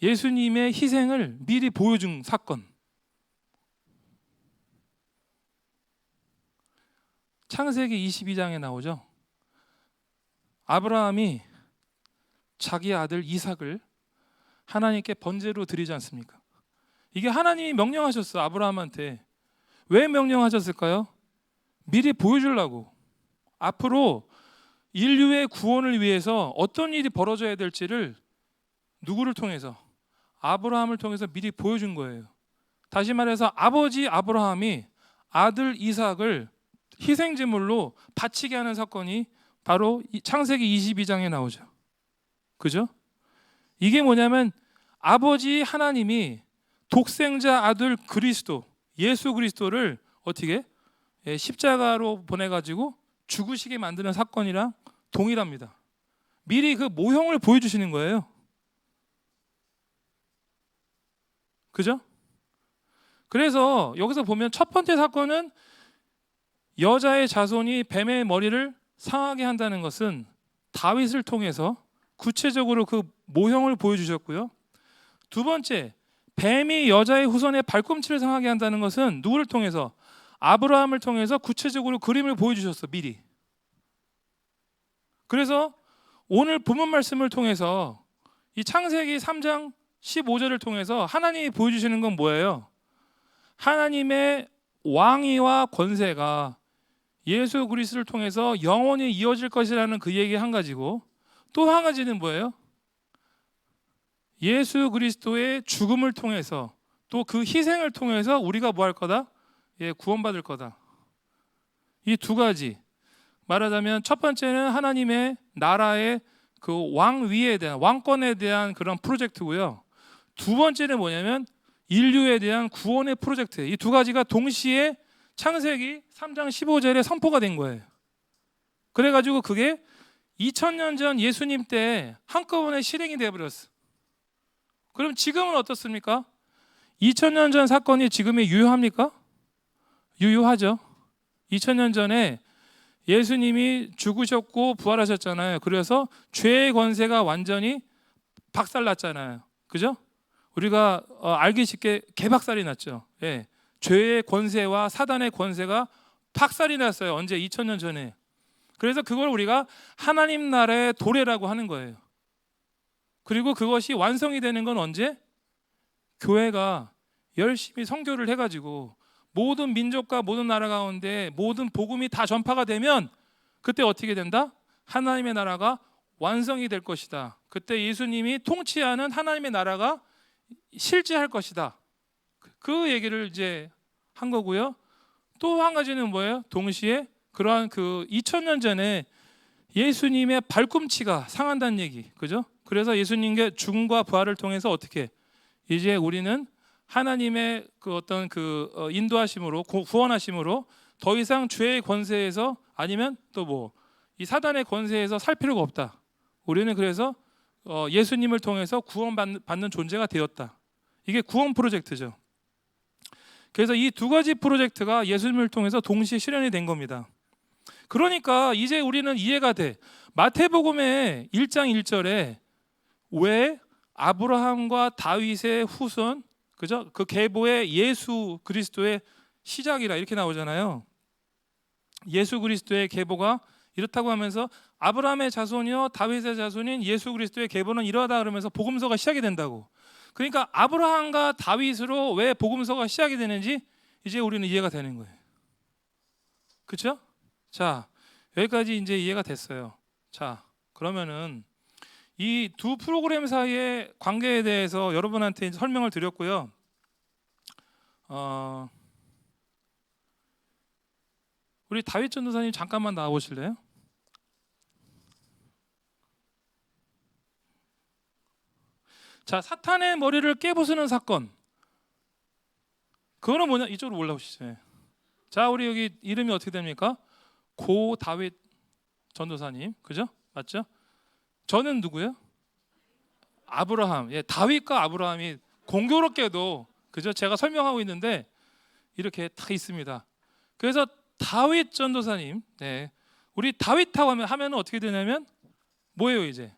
예수님의 희생을 미리 보여준 사건. 창세기 22장에 나오죠. 아브라함이 자기 아들 이삭을 하나님께 번제로 드리지 않습니까? 이게 하나님이 명령하셨어. 아브라함한테. 왜 명령하셨을까요? 미리 보여주려고. 앞으로 인류의 구원을 위해서 어떤 일이 벌어져야 될지를 누구를 통해서? 아브라함을 통해서 미리 보여준 거예요. 다시 말해서 아버지 아브라함이 아들 이삭을 희생제물로 바치게 하는 사건이 바로 창세기 22장에 나오죠. 그죠? 이게 뭐냐면 아버지 하나님이 독생자 아들 그리스도, 예수 그리스도를 어떻게 십자가로 보내가지고 죽으시게 만드는 사건이랑 동일합니다. 미리 그 모형을 보여주시는 거예요. 그죠? 그래서 여기서 보면 첫 번째 사건은 여자의 자손이 뱀의 머리를 상하게 한다는 것은 다윗을 통해서 구체적으로 그 모형을 보여주셨고요. 두 번째, 뱀이 여자의 후손의 발꿈치를 상하게 한다는 것은 누구를 통해서? 아브라함을 통해서 구체적으로 그림을 보여주셨어, 미리. 그래서 오늘 본문 말씀을 통해서 이 창세기 3장 15절을 통해서 하나님이 보여주시는 건 뭐예요? 하나님의 왕위와 권세가 예수 그리스도를 통해서 영원히 이어질 것이라는 그 얘기 한 가지고, 또 한 가지는 뭐예요? 예수 그리스도의 죽음을 통해서 또 그 희생을 통해서 우리가 뭐 할 거다? 구원받을 거다. 이 두 가지. 말하자면 첫 번째는 하나님의 나라의 그 왕위에 대한, 왕권에 대한 그런 프로젝트고요. 두 번째는 뭐냐면 인류에 대한 구원의 프로젝트. 이 두 가지가 동시에 창세기 3장 15절에 선포가 된 거예요. 그래가지고 그게 2000년 전 예수님 때 한꺼번에 실행이 되어버렸어. 그럼 지금은 어떻습니까? 2000년 전 사건이 지금이 유효합니까? 유효하죠. 2000년 전에 예수님이 죽으셨고 부활하셨잖아요. 그래서 죄의 권세가 완전히 박살났잖아요. 그죠? 우리가 알기 쉽게 개박살이 났죠. 예. 죄의 권세와 사단의 권세가 박살이 났어요. 언제? 2000년 전에. 그래서 그걸 우리가 하나님 나라의 도래라고 하는 거예요. 그리고 그것이 완성이 되는 건 언제? 교회가 열심히 선교를 해가지고 모든 민족과 모든 나라 가운데 모든 복음이 다 전파가 되면 그때 어떻게 된다? 하나님의 나라가 완성이 될 것이다. 그때 예수님이 통치하는 하나님의 나라가 실제할 것이다. 그 얘기를 이제 한 거고요. 또 한 가지는 뭐예요? 동시에 그러한 그 2000년 전에 예수님의 발꿈치가 상한다는 얘기. 그죠? 그래서 예수님의 죽음과 부활을 통해서 어떻게 이제 우리는 하나님의 그 어떤 그 인도하심으로 구원하심으로 더 이상 죄의 권세에서 아니면 또 뭐 이 사단의 권세에서 살 필요가 없다. 우리는 그래서 예수님을 통해서 구원받는 존재가 되었다. 이게 구원 프로젝트죠. 그래서 이 두 가지 프로젝트가 예수님을 통해서 동시에 실현이 된 겁니다. 그러니까 이제 우리는 이해가 돼. 마태복음의 1장 1절에 왜 아브라함과 다윗의 후손, 그죠? 그 계보의 예수 그리스도의 시작이라 이렇게 나오잖아요. 예수 그리스도의 계보가 이렇다고 하면서 아브라함의 자손이요 다윗의 자손인 예수 그리스도의 계보는 이러하다 그러면서 복음서가 시작이 된다고. 그러니까 아브라함과 다윗으로 왜 복음서가 시작이 되는지 이제 우리는 이해가 되는 거예요. 그렇죠? 자, 여기까지 이제 이해가 됐어요. 자, 그러면은 이 두 프로그램 사이의 관계에 대해서 여러분한테 설명을 드렸고요. 우리 다윗 전도사님 잠깐만 나와 보실래요? 자, 사탄의 머리를 깨부수는 사건. 그거는 뭐냐? 이쪽으로 올라오시죠. 자, 우리 여기 이름이 어떻게 됩니까? 고 다윗 전도사님, 그죠? 맞죠? 저는 누구예요? 아브라함. 예, 다윗과 아브라함이 공교롭게도 그죠? 제가 설명하고 있는데 이렇게 다 있습니다. 그래서 다윗 전도사님, 네, 우리 다윗하고 하면은 어떻게 되냐면 뭐예요 이제?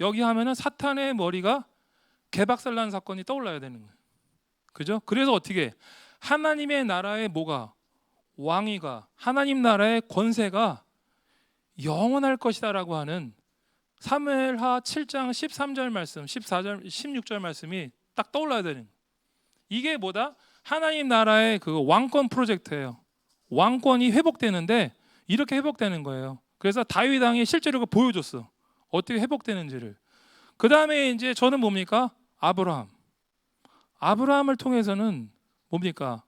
여기 하면은 사탄의 머리가 개박살난 사건이 떠올라야 되는 거예요. 그죠? 그래서 어떻게 하나님의 나라의 뭐가 왕위가 하나님 나라의 권세가 영원할 것이다라고 하는 사무엘하 7장 13절 말씀, 14절, 16절 말씀이 딱 떠올라야 되는. 이게 뭐다? 하나님 나라의 그 왕권 프로젝트예요. 왕권이 회복되는데 이렇게 회복되는 거예요. 그래서 다윗 왕이 실제로 그거 보여줬어. 어떻게 회복되는지를. 그 다음에 이제 저는 뭡니까? 아브라함. 아브라함을 통해서는 뭡니까?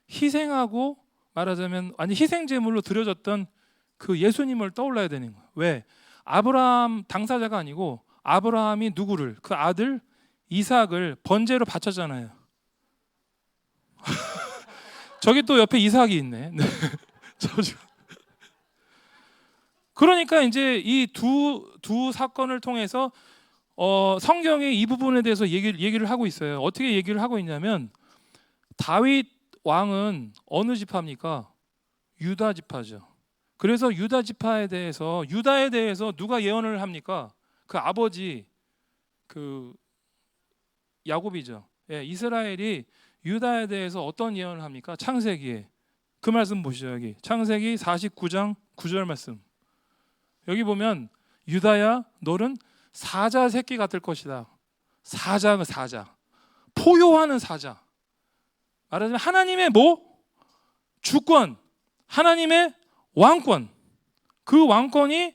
희생하고 말하자면 아니 희생 제물로 드려졌던 그 예수님을 떠올라야 되는 거예요. 왜? 아브라함 당사자가 아니고 아브라함이 누구를 그 아들 이삭을 번제로 바쳤잖아요. 저기 또 옆에 이삭이 있네. 그러니까 이제 이 두 사건을 통해서 성경이 이 부분에 대해서 얘기를 하고 있어요. 어떻게 얘기를 하고 있냐면 다윗 왕은 어느 지파입니까? 유다 지파죠. 그래서 유다 지파에 대해서 유다에 대해서 누가 예언을 합니까? 그 아버지 그 야곱이죠. 예, 이스라엘이 유다에 대해서 어떤 예언을 합니까? 창세기에 그 말씀 보시죠. 여기 창세기 49장 9절 말씀. 여기 보면 유다야 너는 사자 새끼 같을 것이다. 사자 포효하는 사자. 말하자면 하나님의 뭐? 주권, 하나님의 왕권. 그 왕권이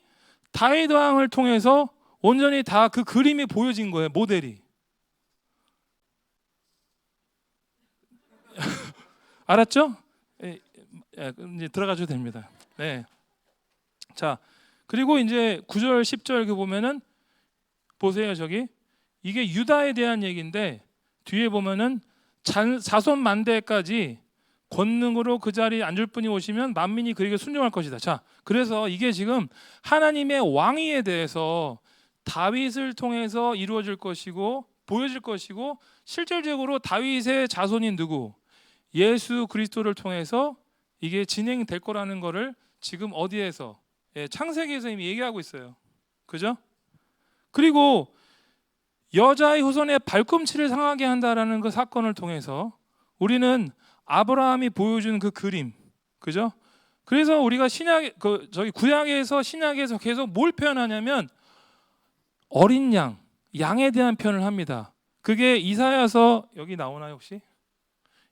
다윗 왕을 통해서 온전히 다 그 그림이 보여진 거예요. 모델이. 알았죠? 이제 들어가셔도 됩니다. 네. 자, 그리고 이제 9절 10절 그 보면은 보세요. 저기 이게 유다에 대한 얘기인데 뒤에 보면은 자손 만대까지 권능으로 그 자리에 앉을 분이 오시면 만민이 그에게 순종할 것이다. 자, 그래서 이게 지금 하나님의 왕위에 대해서 다윗을 통해서 이루어질 것이고 보여질 것이고 실질적으로 다윗의 자손인 누구? 예수 그리스도를 통해서 이게 진행될 거라는 거를 지금 어디에서? 창세기에서 이미 얘기하고 있어요. 그죠? 그리고 여자의 후손의 발꿈치를 상하게 한다라는 그 사건을 통해서 우리는 아브라함이 보여준 그 그림, 그죠? 그래서 우리가 구약에서 신약에서 계속 뭘 표현하냐면 어린 양에 대한 표현을 합니다. 그게 이사야서 여기 나오나요 혹시?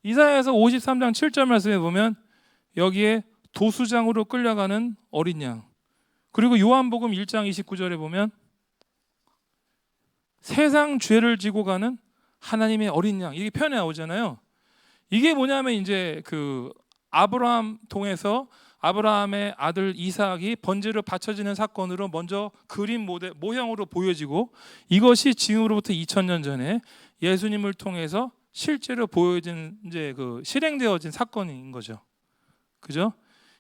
이사야서 53장 7절 말씀에 보면 여기에 도수장으로 끌려가는 어린 양. 그리고 요한복음 1장 29절에 보면 세상 죄를 지고 가는 하나님의 어린 양. 이게 표현이 나오잖아요. 이게 뭐냐면 이제 그 아브라함 통해서 아브라함의 아들 이삭이 번제로 바쳐지는 사건으로 먼저 그림 모형으로 보여지고 이것이 지금으로부터 2000년 전에 예수님을 통해서 실제로 보여진 이제 그 실행되어진 사건인 거죠. 그죠?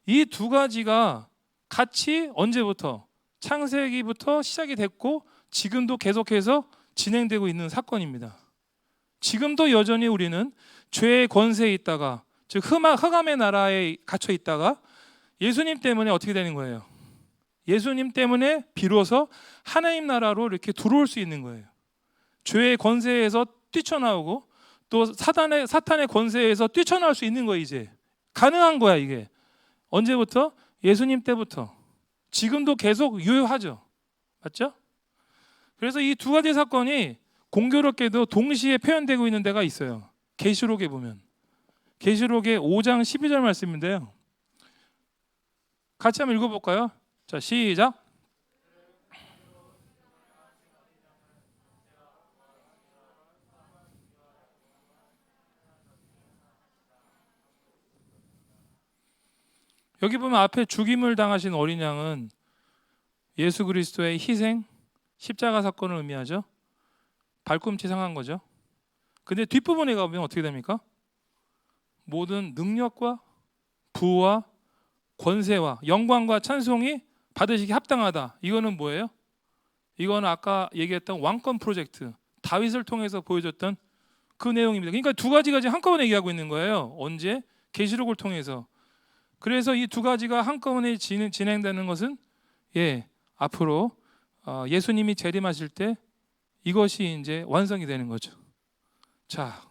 이 두 가지가 같이 언제부터 창세기부터 시작이 됐고 지금도 계속해서 진행되고 있는 사건입니다. 지금도 여전히 우리는 죄의 권세에 있다가 즉 흑암의 나라에 갇혀 있다가 예수님 때문에 어떻게 되는 거예요? 예수님 때문에 비로소 하나님 나라로 이렇게 들어올 수 있는 거예요. 죄의 권세에서 뛰쳐나오고 또 사탄의 권세에서 뛰쳐나올 수 있는 거예요. 이제 가능한 거야 이게. 언제부터? 예수님 때부터. 지금도 계속 유효하죠. 맞죠? 그래서 이 두 가지 사건이 공교롭게도 동시에 표현되고 있는 데가 있어요. 계시록에 보면 계시록의 5장 12절 말씀인데요. 같이 한번 읽어볼까요? 자, 시작. 여기 보면 앞에 죽임을 당하신 어린 양은 예수 그리스도의 희생, 십자가 사건을 의미하죠. 발꿈치 상한 거죠. 근데 뒷부분에 가보면 어떻게 됩니까? 모든 능력과 부와 권세와 영광과 찬송이 받으시기 합당하다. 이거는 뭐예요? 이거는 아까 얘기했던 왕권 프로젝트, 다윗을 통해서 보여줬던 그 내용입니다. 그러니까 두 가지가 지금 한꺼번에 얘기하고 있는 거예요. 언제? 계시록을 통해서. 그래서 이 두 가지가 한꺼번에 진행되는 것은 앞으로 예수님이 재림하실 때 이것이 이제 완성이 되는 거죠. 자,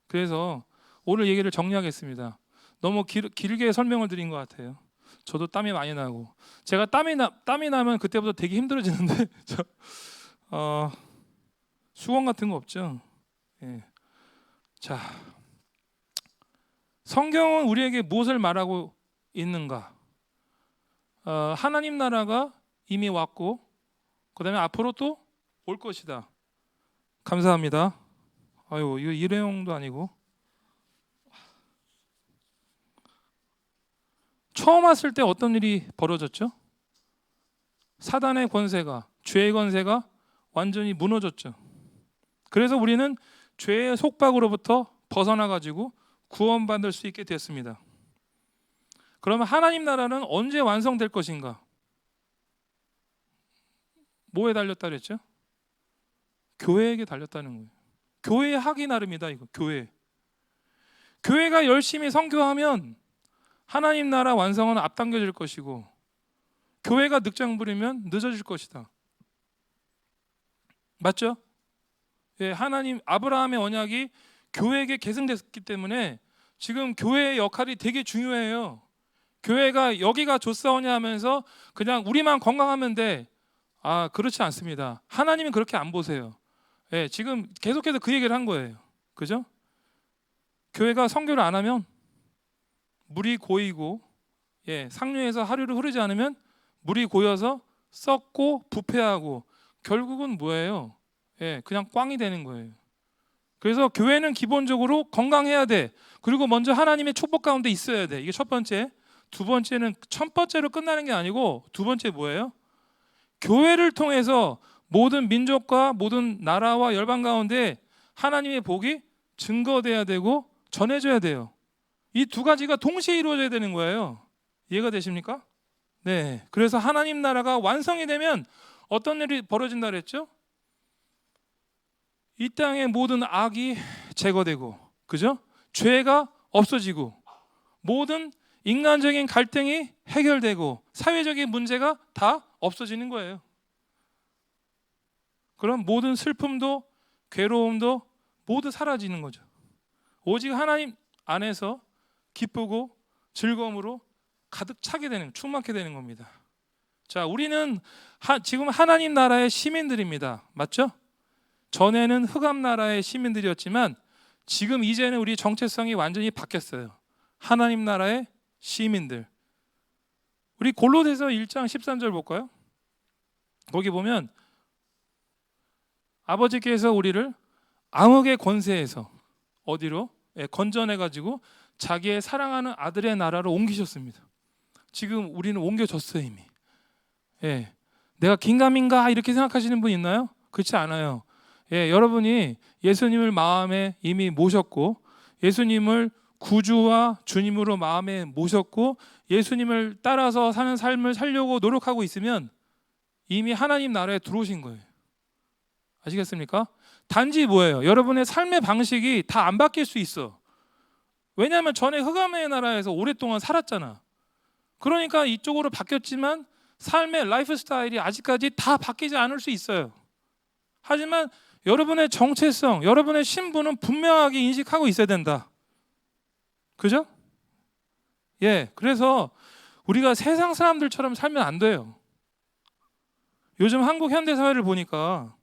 그래서 오늘 얘기를 정리하겠습니다. 너무 길게 설명을 드린 것 같아요. 저도 땀이 많이 나고, 제가 땀이 나면 그때부터 되게 힘들어지는데 수건 같은 거 없죠? 예. 자, 성경은 우리에게 무엇을 말하고 있는가? 하나님 나라가 이미 왔고, 그다음에 앞으로 또 올 것이다. 감사합니다. 아유, 이거 일회용도 아니고. 처음 왔을 때 어떤 일이 벌어졌죠? 사단의 권세가, 죄의 권세가 완전히 무너졌죠. 그래서 우리는 죄의 속박으로부터 벗어나 가지고 구원받을 수 있게 됐습니다. 그러면 하나님 나라는 언제 완성될 것인가? 뭐에 달렸다 그랬죠? 교회에게 달렸다는 거예요. 교회 하기 나름이다 이거. 교회가 열심히 선교하면 하나님 나라 완성은 앞당겨질 것이고, 교회가 늑장 부리면 늦어질 것이다. 맞죠? 예, 하나님 아브라함의 언약이 교회에게 계승됐기 때문에 지금 교회의 역할이 되게 중요해요. 교회가 여기가 좋사오냐 하면서 그냥 우리만 건강하면 돼. 그렇지 않습니다. 하나님은 그렇게 안 보세요. 예, 지금 계속해서 그 얘기를 한 거예요. 그죠? 교회가 선교를 안 하면 물이 고이고, 상류에서 하류를 흐르지 않으면 물이 고여서 썩고 부패하고 결국은 뭐예요? 그냥 꽝이 되는 거예요. 그래서 교회는 기본적으로 건강해야 돼. 그리고 먼저 하나님의 축복 가운데 있어야 돼. 이게 첫 번째. 두 번째는 첫 번째로 끝나는 게 아니고, 두 번째 뭐예요? 교회를 통해서 모든 민족과 모든 나라와 열방 가운데 하나님의 복이 증거돼야 되고 전해져야 돼요. 이 두 가지가 동시에 이루어져야 되는 거예요. 이해가 되십니까? 네. 그래서 하나님 나라가 완성이 되면 어떤 일이 벌어진다 그랬죠? 이 땅의 모든 악이 제거되고, 그죠? 죄가 없어지고, 모든 인간적인 갈등이 해결되고, 사회적인 문제가 다 없어지는 거예요. 그럼 모든 슬픔도 괴로움도 모두 사라지는 거죠. 오직 하나님 안에서 기쁘고 즐거움으로 가득 차게 되는, 충만하게 되는 겁니다. 자, 우리는 지금 하나님 나라의 시민들입니다. 맞죠? 전에는 흑암 나라의 시민들이었지만 지금 이제는 우리 정체성이 완전히 바뀌었어요. 하나님 나라의 시민들. 우리 골로새서 1장 13절 볼까요? 거기 보면 아버지께서 우리를 암흑의 권세에서 어디로? 건져내 가지고 자기의 사랑하는 아들의 나라로 옮기셨습니다. 지금 우리는 옮겨졌어요 이미. 내가 긴가민가 이렇게 생각하시는 분 있나요? 그렇지 않아요. 여러분이 예수님을 마음에 이미 모셨고, 예수님을 구주와 주님으로 마음에 모셨고, 예수님을 따라서 사는 삶을 살려고 노력하고 있으면 이미 하나님 나라에 들어오신 거예요. 아시겠습니까? 단지 뭐예요? 여러분의 삶의 방식이 다 안 바뀔 수 있어. 왜냐하면 전에 흑암의 나라에서 오랫동안 살았잖아. 그러니까 이쪽으로 바뀌었지만 삶의 라이프 스타일이 아직까지 다 바뀌지 않을 수 있어요. 하지만 여러분의 정체성, 여러분의 신분은 분명하게 인식하고 있어야 된다. 그죠? 그래서 우리가 세상 사람들처럼 살면 안 돼요. 요즘 한국 현대사회를 보니까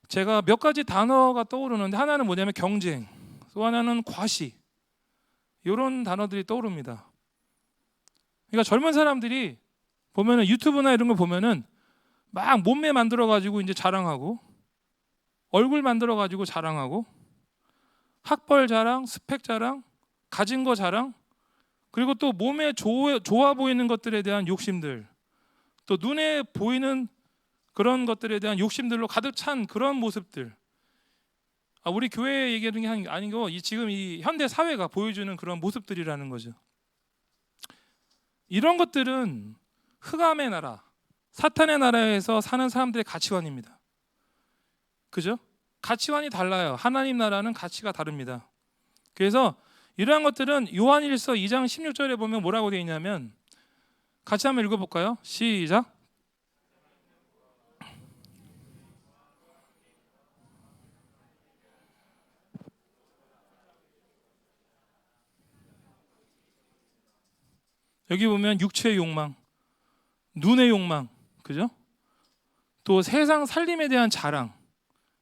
제가 몇 가지 단어가 떠오르는데, 하나는 뭐냐면 경쟁, 또 하나는 과시, 이런 단어들이 떠오릅니다. 그러니까 젊은 사람들이 보면은 유튜브나 이런 거 보면은 막 몸매 만들어 가지고 이제 자랑하고, 얼굴 만들어 가지고 자랑하고, 학벌 자랑, 스펙 자랑, 가진 거 자랑, 그리고 또 몸에 좋아 보이는 것들에 대한 욕심들, 또 눈에 보이는 그런 것들에 대한 욕심들로 가득 찬 그런 모습들. 우리 교회 얘기하는 게 아니고 지금 이 현대 사회가 보여주는 그런 모습들이라는 거죠. 이런 것들은 흑암의 나라, 사탄의 나라에서 사는 사람들의 가치관입니다. 그죠? 가치관이 달라요. 하나님 나라는 가치가 다릅니다. 그래서 이러한 것들은 요한일서 2장 16절에 보면 뭐라고 되어 있냐면, 같이 한번 읽어볼까요? 시작. 여기 보면 육체의 욕망, 눈의 욕망, 그죠? 또 세상 살림에 대한 자랑,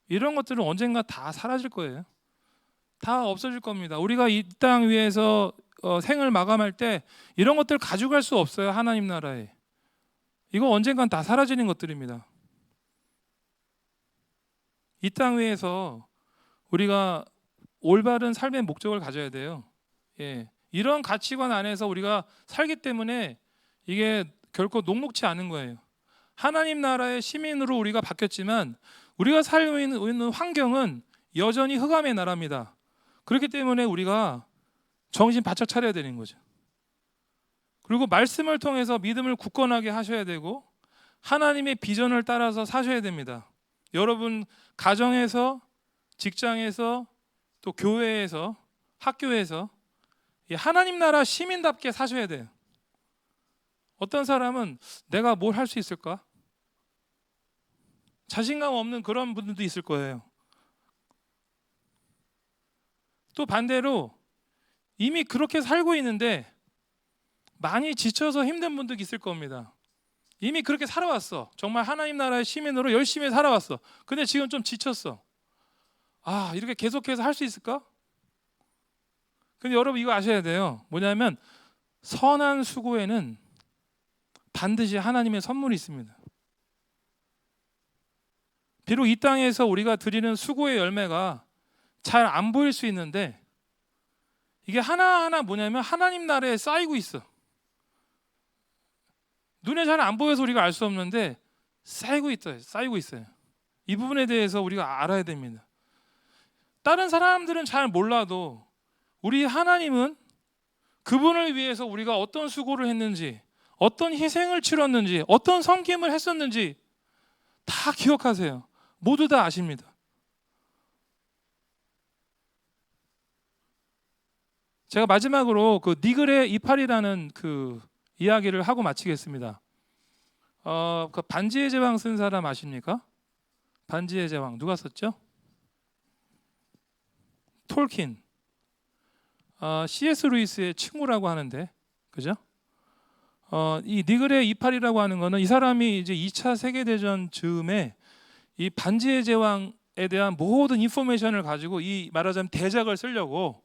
이런 것들은 언젠가 다 사라질 거예요. 다 없어질 겁니다. 우리가 이 땅 위에서 생을 마감할 때 이런 것들 가져갈 수 없어요. 하나님 나라에. 이거 언젠간 다 사라지는 것들입니다. 이 땅 위에서 우리가 올바른 삶의 목적을 가져야 돼요. 예. 이런 가치관 안에서 우리가 살기 때문에 이게 결코 녹록지 않은 거예요. 하나님 나라의 시민으로 우리가 바뀌었지만 우리가 살고 있는 환경은 여전히 흑암의 나라입니다. 그렇기 때문에 우리가 정신 바짝 차려야 되는 거죠. 그리고 말씀을 통해서 믿음을 굳건하게 하셔야 되고 하나님의 비전을 따라서 사셔야 됩니다. 여러분 가정에서, 직장에서, 또 교회에서, 학교에서 하나님 나라 시민답게 사셔야 돼요. 어떤 사람은 내가 뭘 할 수 있을까? 자신감 없는 그런 분들도 있을 거예요. 또 반대로 이미 그렇게 살고 있는데 많이 지쳐서 힘든 분도 있을 겁니다. 이미 그렇게 살아왔어. 정말 하나님 나라의 시민으로 열심히 살아왔어. 근데 지금 좀 지쳤어. 아, 이렇게 계속해서 할 수 있을까? 근데 여러분 이거 아셔야 돼요. 뭐냐면 선한 수고에는 반드시 하나님의 선물이 있습니다. 비록 이 땅에서 우리가 드리는 수고의 열매가 잘 안 보일 수 있는데 이게 하나하나 뭐냐면 하나님 나라에 쌓이고 있어. 눈에 잘 안 보여서 우리가 알 수 없는데 쌓이고 있어요. 이 부분에 대해서 우리가 알아야 됩니다. 다른 사람들은 잘 몰라도 우리 하나님은 그분을 위해서 우리가 어떤 수고를 했는지, 어떤 희생을 치렀는지, 어떤 섬김을 했었는지 다 기억하세요. 모두 다 아십니다. 제가 마지막으로 그 니글의 이파리라는 그 이야기를 하고 마치겠습니다. 그 반지의 제왕 쓴 사람 아십니까? 반지의 제왕 누가 썼죠? 톨킨. C.S. 루이스의 친구라고 하는데, 그죠? 이 니글의 이파리라고 하는 거는 이 사람이 이제 2차 세계 대전 즈음에 이 반지의 제왕에 대한 모든 인포메이션을 가지고 이 말하자면 대작을 쓰려고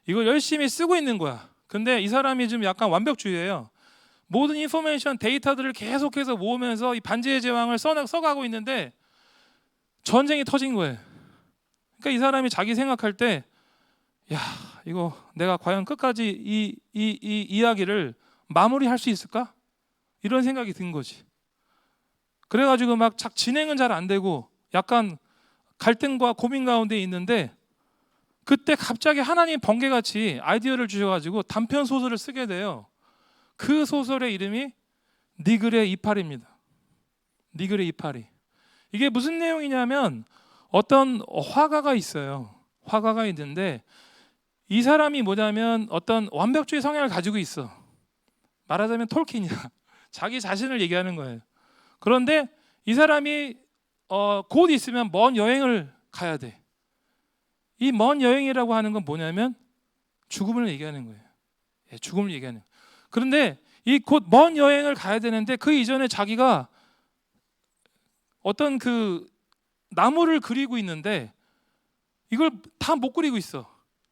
이걸 열심히 쓰고 있는 거야. 근데 이 사람이 좀 약간 완벽주의예요. 모든 인포메이션 데이터들을 계속해서 모으면서 이 반지의 제왕을 써가고 있는데 전쟁이 터진 거예요. 그러니까 이 사람이 자기 생각할 때, 야, 이거 내가 과연 끝까지 이 이야기를 마무리할 수 있을까? 이런 생각이 든 거지. 그래가지고 막 진행은 잘 안 되고 약간 갈등과 고민 가운데 있는데 그때 갑자기 하나님 번개같이 아이디어를 주셔가지고 단편 소설을 쓰게 돼요. 그 소설의 이름이 니글의 이파리입니다. 니글의 이파리. 이게 무슨 내용이냐면 어떤 화가가 있어요. 화가가 있는데 이 사람이 뭐냐면 어떤 완벽주의 성향을 가지고 있어. 말하자면 톨킨이야. 자기 자신을 얘기하는 거예요. 그런데 이 사람이 곧 있으면 먼 여행을 가야 돼. 이 먼 여행이라고 하는 건 뭐냐면 죽음을 얘기하는 거예요. 예, 죽음을 얘기하는 거예요. 그런데 이 곧 먼 여행을 가야 되는데 그 이전에 자기가 어떤 그 나무를 그리고 있는데 이걸 다 못 그리고 있어.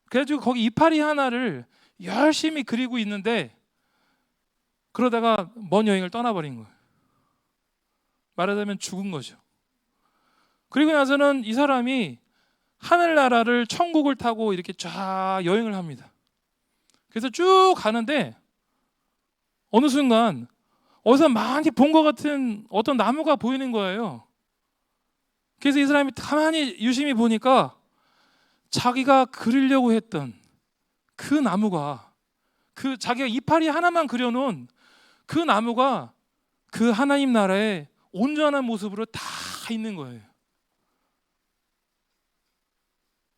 그래가지고 거기 이파리 하나를 열심히 그리고 있는데 그러다가 먼 여행을 떠나버린 거예요. 말하자면 죽은 거죠. 그리고 나서는 이 사람이 하늘나라를 천국을 타고 이렇게 쫙 여행을 합니다. 그래서 쭉 가는데 어느 순간 어디서 많이 본 것 같은 어떤 나무가 보이는 거예요. 그래서 이 사람이 가만히 유심히 보니까 자기가 그리려고 했던 그 나무가, 그 자기가 이파리 하나만 그려놓은 그 나무가 그 하나님 나라의 온전한 모습으로 다 있는 거예요.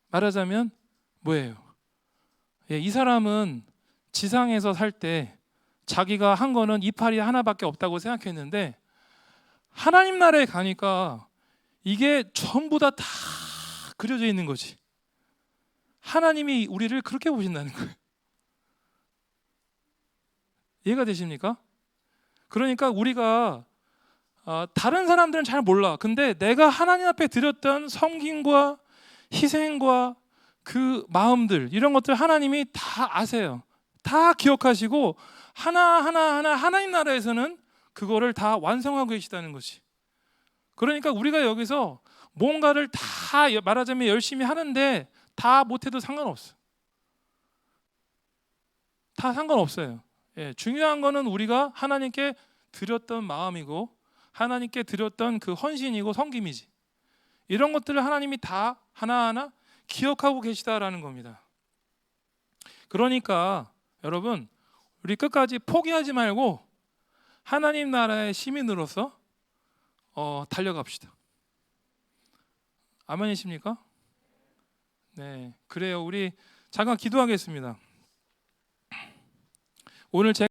말하자면 뭐예요? 예, 이 사람은 지상에서 살 때 자기가 한 거는 이파리 하나밖에 없다고 생각했는데 하나님 나라에 가니까 이게 전부 다 그려져 있는 거지. 하나님이 우리를 그렇게 보신다는 거예요. 이해가 되십니까? 그러니까 우리가 다른 사람들은 잘 몰라. 근데 내가 하나님 앞에 드렸던 섬김과 희생과 그 마음들, 이런 것들 하나님이 다 아세요. 다 기억하시고 하나하나 하나님 나라에서는 그거를 다 완성하고 계시다는 것이. 그러니까 우리가 여기서 뭔가를 다 말하자면 열심히 하는데 다 못해도 상관없어. 다 상관없어요. 예, 중요한 거는 우리가 하나님께 드렸던 마음이고 하나님께 드렸던 그 헌신이고 섬김이지. 이런 것들을 하나님이 다 하나하나 기억하고 계시다라는 겁니다. 그러니까 여러분, 우리 끝까지 포기하지 말고 하나님 나라의 시민으로서 달려갑시다. 아멘이십니까? 네, 그래요. 우리 잠깐 기도하겠습니다. 오늘 제가